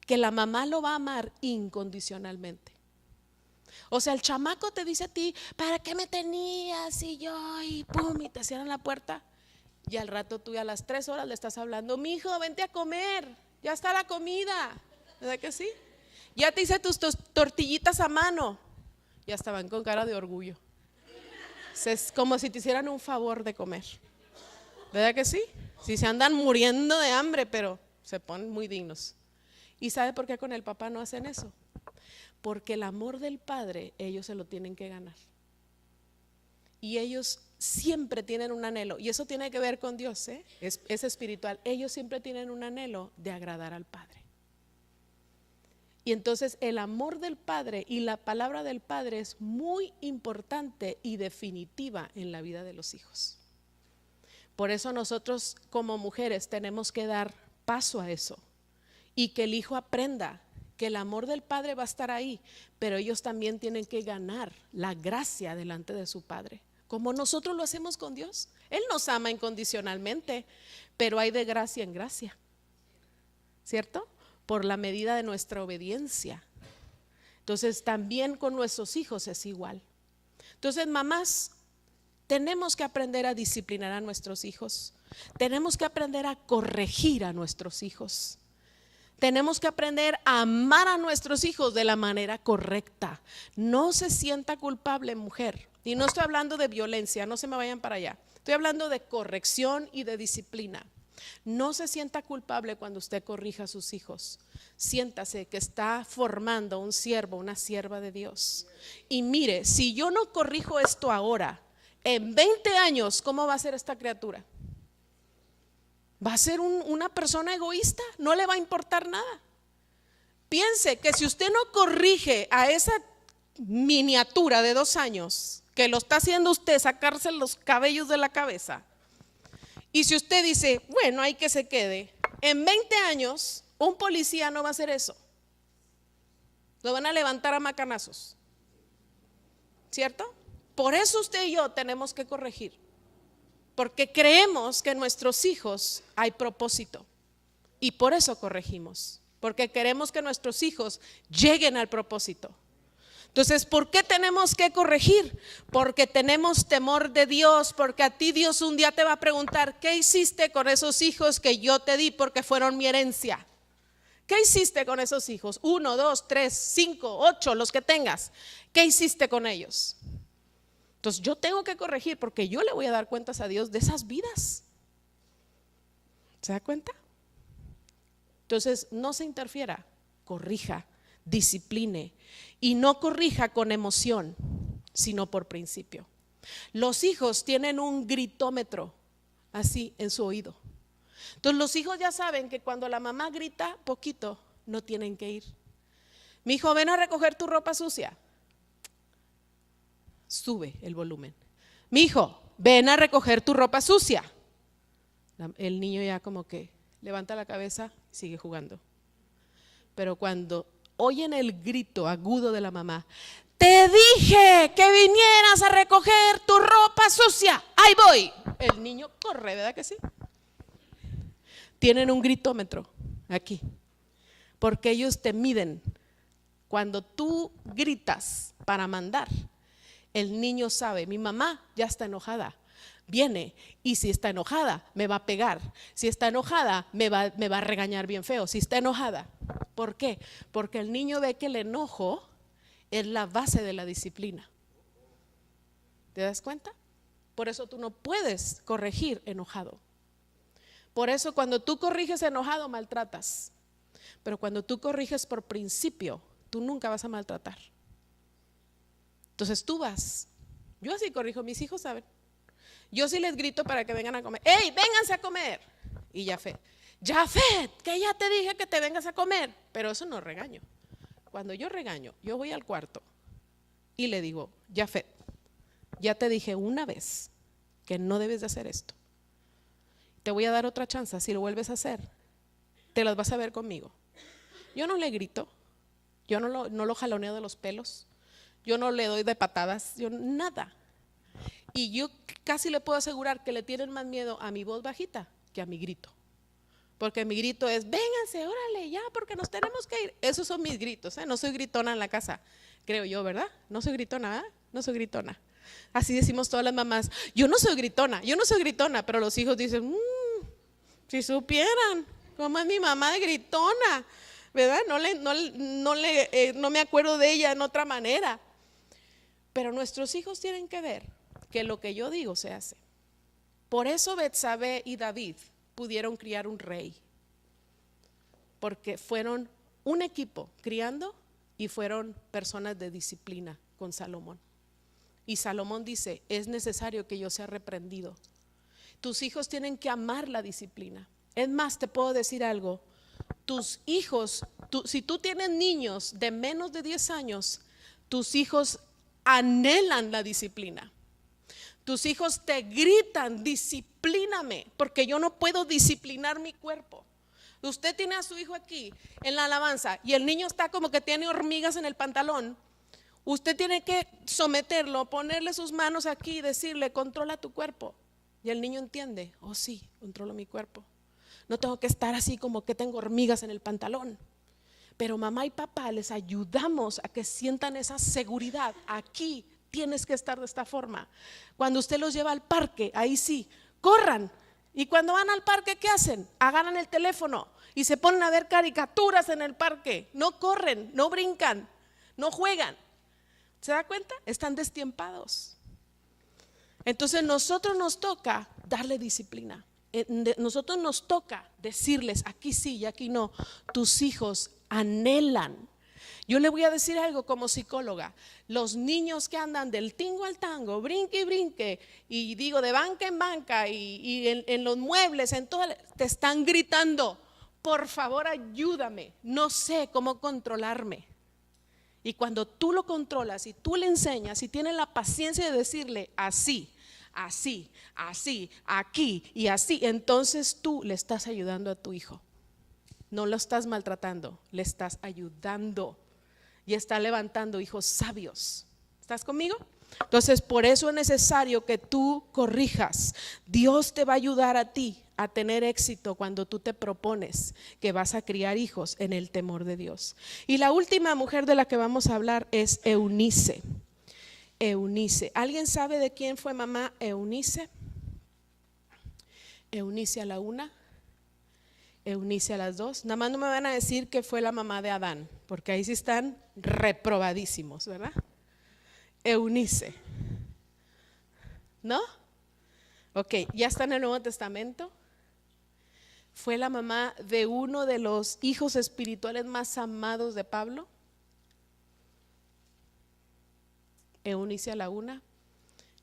que la mamá lo va a amar incondicionalmente. O sea, el chamaco te dice a ti, ¿para qué me tenías? Y yo, y pum, y te cierran la puerta, y al rato tú a las 3 horas le estás hablando, mi hijo, vente a comer, ya está la comida, ¿verdad que sí? Ya te hice tus tortillitas a mano. Ya estaban con cara de orgullo. Es como si te hicieran un favor de comer. ¿Verdad que sí? Si se andan muriendo de hambre, pero se ponen muy dignos. ¿Y sabe por qué con el papá no hacen eso? Porque el amor del padre ellos se lo tienen que ganar. Y ellos siempre tienen un anhelo. Y eso tiene que ver con Dios, ¿eh? Es espiritual. Ellos siempre tienen un anhelo de agradar al Padre. Y entonces el amor del Padre y la palabra del Padre es muy importante y definitiva en la vida de los hijos. Por eso nosotros como mujeres tenemos que dar paso a eso y que el hijo aprenda que el amor del Padre va a estar ahí, pero ellos también tienen que ganar la gracia delante de su Padre, como nosotros lo hacemos con Dios. Él nos ama incondicionalmente, pero hay de gracia en gracia, ¿cierto? Por la medida de nuestra obediencia. Entonces también con nuestros hijos es igual. Entonces, mamás, tenemos que aprender a disciplinar a nuestros hijos. Tenemos que aprender a corregir a nuestros hijos. Tenemos que aprender a amar a nuestros hijos de la manera correcta. No se sienta culpable, mujer. Y no estoy hablando de violencia, no se me vayan para allá. Estoy hablando de corrección y de disciplina. No se sienta culpable cuando usted corrija a sus hijos. Siéntase que está formando un siervo, una sierva de Dios. Y mire, si yo no corrijo esto ahora, en 20 años, ¿cómo va a ser esta criatura? ¿Va a ser una persona egoísta? No le va a importar nada. Piense que si usted no corrige a esa miniatura de 2 años, que lo está haciendo usted sacarse los cabellos de la cabeza, y si usted dice, bueno, hay que se quede, en 20 años un policía no va a hacer eso. Lo van a levantar a macanazos, ¿cierto? Por eso usted y yo tenemos que corregir, porque creemos que en nuestros hijos hay propósito y por eso corregimos, porque queremos que nuestros hijos lleguen al propósito. Entonces, ¿por qué tenemos que corregir? Porque tenemos temor de Dios, porque a ti Dios un día te va a preguntar, ¿qué hiciste con esos hijos que yo te di porque fueron mi herencia? ¿Qué hiciste con esos hijos? 1, 2, 3, 5, 8, los que tengas. ¿Qué hiciste con ellos? Entonces yo tengo que corregir porque yo le voy a dar cuentas a Dios de esas vidas. ¿Se da cuenta? Entonces no se interfiera, corrija, discipline y no corrija con emoción, sino por principio. Los hijos tienen un gritómetro así en su oído. Entonces los hijos ya saben que cuando la mamá grita poquito, no tienen que ir. Mi hijo, ven a recoger tu ropa sucia. Sube el volumen. Mi hijo, ven a recoger tu ropa sucia. El niño ya como que levanta la cabeza y sigue jugando. Pero cuando oyen el grito agudo de la mamá, te dije que vinieras a recoger tu ropa sucia, ahí voy. El niño corre, ¿verdad que sí? Tienen un gritómetro aquí, porque ellos te miden. Cuando tú gritas para mandar, el niño sabe, mi mamá ya está enojada, viene, y si está enojada me va a pegar, si está enojada me va a regañar bien feo, si está enojada. ¿Por qué? Porque el niño ve que el enojo es la base de la disciplina. ¿Te das cuenta? Por eso tú no puedes corregir enojado. Por eso cuando tú corriges enojado maltratas, pero cuando tú corriges por principio, tú nunca vas a maltratar. Entonces tú vas. Yo así corrijo, mis hijos saben. Yo sí les grito para que vengan a comer. ¡Ey, vénganse a comer! Y Jafet, que ya te dije que te vengas a comer. Pero eso no regaño. Cuando yo regaño, yo voy al cuarto y le digo, Jafet, ya te dije una vez que no debes de hacer esto. Te voy a dar otra chance, si lo vuelves a hacer, te las vas a ver conmigo. Yo no le grito, yo no lo jaloneo de los pelos, yo no le doy de patadas, yo nada. Y yo casi le puedo asegurar que le tienen más miedo a mi voz bajita que a mi grito. Porque mi grito es, vénganse, órale, ya, porque nos tenemos que ir. Esos son mis gritos, no soy gritona en la casa, creo yo, ¿verdad? No soy gritona, ¿eh? No soy gritona. Así decimos todas las mamás, yo no soy gritona, pero los hijos dicen, si supieran cómo es mi mamá de gritona, ¿verdad? No me acuerdo de ella en otra manera. Pero nuestros hijos tienen que ver que lo que yo digo se hace. Por eso Betsabé y David pudieron criar un rey, porque fueron un equipo criando y fueron personas de disciplina con Salomón. Y Salomón dice, es necesario que yo sea reprendido. Tus hijos tienen que amar la disciplina. Es más, te puedo decir algo, tus hijos, si tú tienes niños de menos de 10 años, tus hijos anhelan la disciplina. Tus hijos te gritan, disciplíname, porque yo no puedo disciplinar mi cuerpo. Usted tiene a su hijo aquí en la alabanza y el niño está como que tiene hormigas en el pantalón. Usted tiene que someterlo, ponerle sus manos aquí y decirle, controla tu cuerpo. Y el niño entiende, oh sí, controlo mi cuerpo. No tengo que estar así como que tengo hormigas en el pantalón. Pero mamá y papá les ayudamos a que sientan esa seguridad. Aquí tienes que estar de esta forma. Cuando usted los lleva al parque, ahí sí, corran. Y cuando van al parque, ¿qué hacen? Agarran el teléfono y se ponen a ver caricaturas en el parque. No corren, no brincan, no juegan. ¿Se da cuenta? Están destiempados. Entonces nosotros nos toca darle disciplina. Nosotros nos toca decirles aquí sí y aquí no. Tus hijos anhelan. Yo le voy a decir algo como psicóloga. Los niños que andan del tingo al tango, brinque y brinque, y digo de banca en banca y en los muebles, en todo, te están gritando, por favor ayúdame, no sé cómo controlarme. Y cuando tú lo controlas y tú le enseñas y tienes la paciencia de decirle así, así, así, aquí y así, entonces tú le estás ayudando a tu hijo. No lo estás maltratando, le estás ayudando y está levantando hijos sabios. ¿Estás conmigo? Entonces por eso es necesario que tú corrijas. Dios te va a ayudar a ti a tener éxito cuando tú te propones que vas a criar hijos en el temor de Dios. Y la última mujer de la que vamos a hablar es Eunice. Eunice. ¿Alguien sabe de quién fue mamá Eunice? Eunice a la una, Eunice a las dos. Nada más no me van a decir que fue la mamá de Adán, porque ahí sí están reprobadísimos, ¿verdad? Eunice. ¿No? Ok, ya está en el Nuevo Testamento. Fue la mamá de uno de los hijos espirituales más amados de Pablo. Eunice a la 1,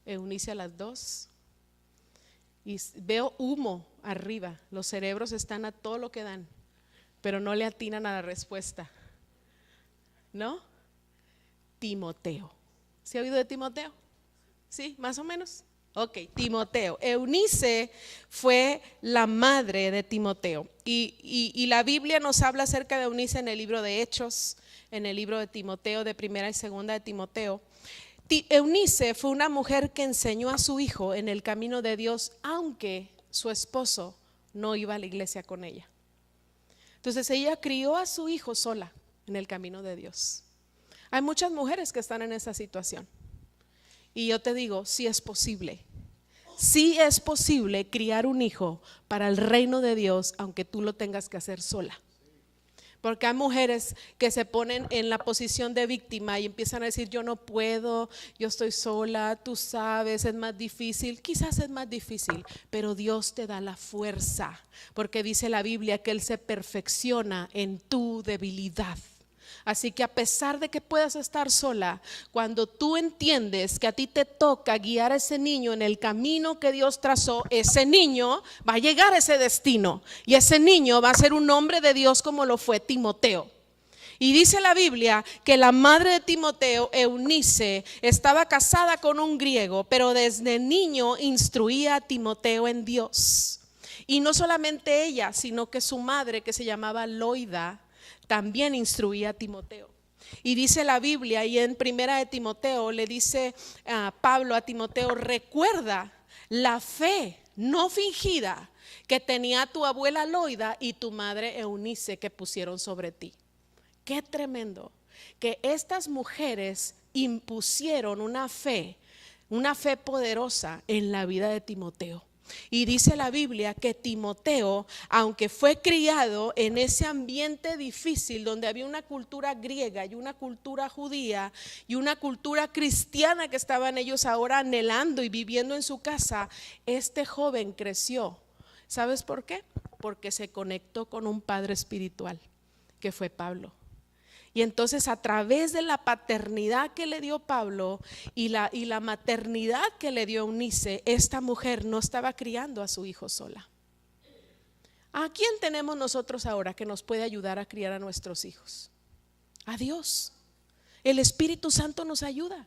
Eunice a las 2. Y veo humo arriba, los cerebros están a todo lo que dan, pero no le atinan a la respuesta, ¿no? Timoteo. ¿Se ha oído de Timoteo? ¿Sí? ¿Más o menos? Ok, Timoteo. Eunice fue la madre de Timoteo. Y la Biblia nos habla acerca de Eunice en el libro de Hechos, en el libro de Timoteo, de primera y segunda de Timoteo. Eunice fue una mujer que enseñó a su hijo en el camino de Dios, aunque su esposo no iba a la iglesia con ella. Entonces ella crió a su hijo sola en el camino de Dios. Hay muchas mujeres que están en esa situación. Y yo te digo, sí es posible criar un hijo para el reino de Dios, aunque tú lo tengas que hacer sola. Porque hay mujeres que se ponen en la posición de víctima y empiezan a decir: yo no puedo, yo estoy sola, tú sabes, es más difícil. Quizás es más difícil, pero Dios te da la fuerza, porque dice la Biblia que Él se perfecciona en tu debilidad. Así que a pesar de que puedas estar sola, cuando tú entiendes que a ti te toca guiar a ese niño en el camino que Dios trazó, ese niño va a llegar a ese destino y ese niño va a ser un hombre de Dios como lo fue Timoteo. Y dice la Biblia que la madre de Timoteo, Eunice, estaba casada con un griego, pero desde niño instruía a Timoteo en Dios. Y no solamente ella, sino que su madre, que se llamaba Loida, también instruía a Timoteo. Y dice la Biblia, y en primera de Timoteo le dice Pablo a Timoteo: recuerda la fe no fingida que tenía tu abuela Loida y tu madre Eunice, que pusieron sobre ti. Qué tremendo que estas mujeres impusieron una fe poderosa en la vida de Timoteo. Y dice la Biblia que Timoteo, aunque fue criado en ese ambiente difícil donde había una cultura griega y una cultura judía y una cultura cristiana que estaban ellos ahora anhelando y viviendo en su casa, este joven creció. ¿Sabes por qué? Porque se conectó con un padre espiritual, que fue Pablo. Y entonces, a través de la paternidad que le dio Pablo y la maternidad que le dio Eunice, esta mujer no estaba criando a su hijo sola. ¿A quién tenemos nosotros ahora que nos puede ayudar a criar a nuestros hijos? A Dios. El Espíritu Santo nos ayuda.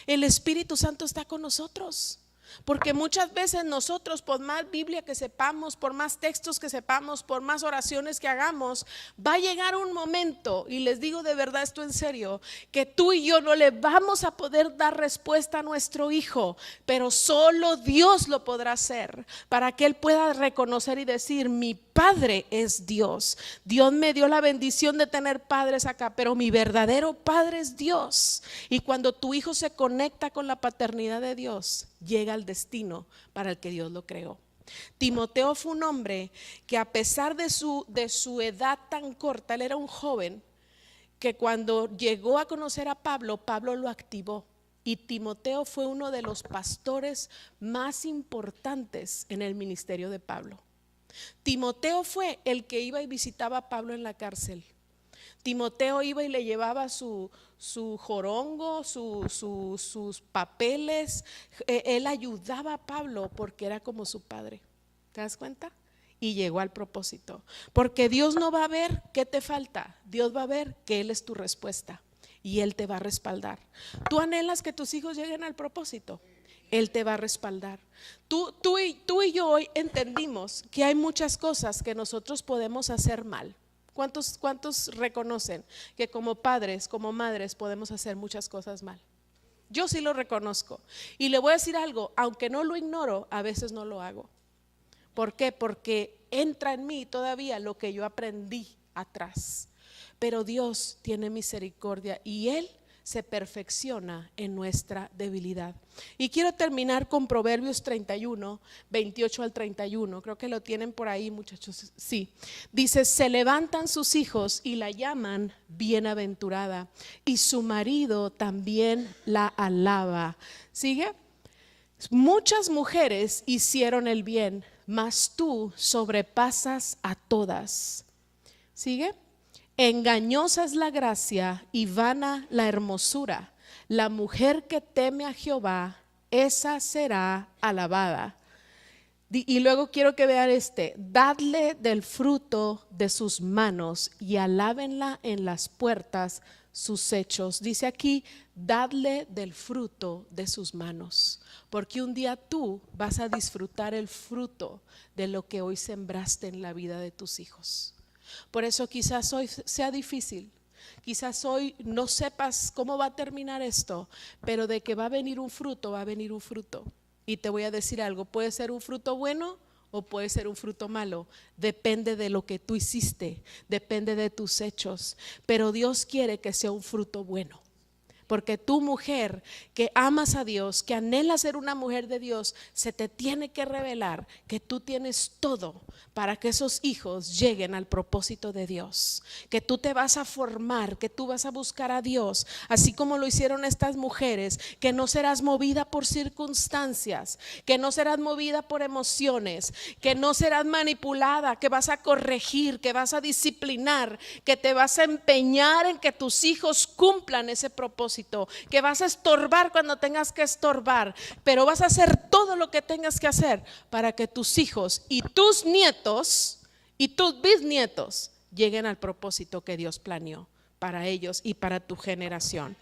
El Espíritu Santo está con nosotros. Porque muchas veces nosotros, por más Biblia que sepamos, por más textos que sepamos, por más oraciones que hagamos, va a llegar un momento, y les digo de verdad esto en serio, que tú y yo no le vamos a poder dar respuesta a nuestro hijo, pero solo Dios lo podrá hacer, para que él pueda reconocer y decir: mi padre es Dios. Dios me dio la bendición de tener padres acá, pero mi verdadero padre es Dios. Y cuando tu hijo se conecta con la paternidad de Dios, llega al destino para el que Dios lo creó. Timoteo fue un hombre que, a pesar de su edad tan corta, él era un joven que cuando llegó a conocer a Pablo, Pablo lo activó. Y Timoteo fue uno de los pastores más importantes en el ministerio de Pablo. Timoteo fue el que iba y visitaba a Pablo en la cárcel. Timoteo iba y le llevaba su jorongo, sus papeles. Él ayudaba a Pablo porque era como su padre. ¿Te das cuenta? Y llegó al propósito. Porque Dios no va a ver qué te falta, Dios va a ver que Él es tu respuesta y Él te va a respaldar. ¿Tú anhelas que tus hijos lleguen al propósito? Él te va a respaldar. Tú y yo hoy entendimos que hay muchas cosas que nosotros podemos hacer mal. ¿Cuántos reconocen que como padres, como madres, podemos hacer muchas cosas mal? Yo sí lo reconozco. Y le voy a decir algo: aunque no lo ignoro, a veces no lo hago. ¿Por qué? Porque entra en mí todavía lo que yo aprendí atrás. Pero Dios tiene misericordia y Él se perfecciona en nuestra debilidad. Y quiero terminar con Proverbios 31, 28 al 31. Creo que lo tienen por ahí, muchachos. Sí. Dice: se levantan sus hijos y la llaman bienaventurada, y su marido también la alaba. ¿Sigue? Muchas mujeres hicieron el bien, mas tú sobrepasas a todas. ¿Sigue? Engañosa es la gracia y vana la hermosura. La mujer que teme a Jehová, esa será alabada. Y luego quiero que vean dadle del fruto de sus manos y alábenla en las puertas sus hechos. Dice aquí, dadle del fruto de sus manos, porque un día tú vas a disfrutar el fruto de lo que hoy sembraste en la vida de tus hijos. Por eso quizás hoy sea difícil, quizás hoy no sepas cómo va a terminar esto, pero de que va a venir un fruto, va a venir un fruto. Y te voy a decir algo, puede ser un fruto bueno o puede ser un fruto malo, depende de lo que tú hiciste, depende de tus hechos, pero Dios quiere que sea un fruto bueno. Porque tú, mujer que amas a Dios, que anhela ser una mujer de Dios, se te tiene que revelar que tú tienes todo para que esos hijos lleguen al propósito de Dios. Que tú te vas a formar, que tú vas a buscar a Dios, así como lo hicieron estas mujeres, que no serás movida por circunstancias, que no serás movida por emociones, que no serás manipulada, que vas a corregir, que vas a disciplinar, que te vas a empeñar en que tus hijos cumplan ese propósito, que vas a estorbar cuando tengas que estorbar, pero vas a hacer todo lo que tengas que hacer para que tus hijos y tus nietos y tus bisnietos lleguen al propósito que Dios planeó para ellos y para tu generación.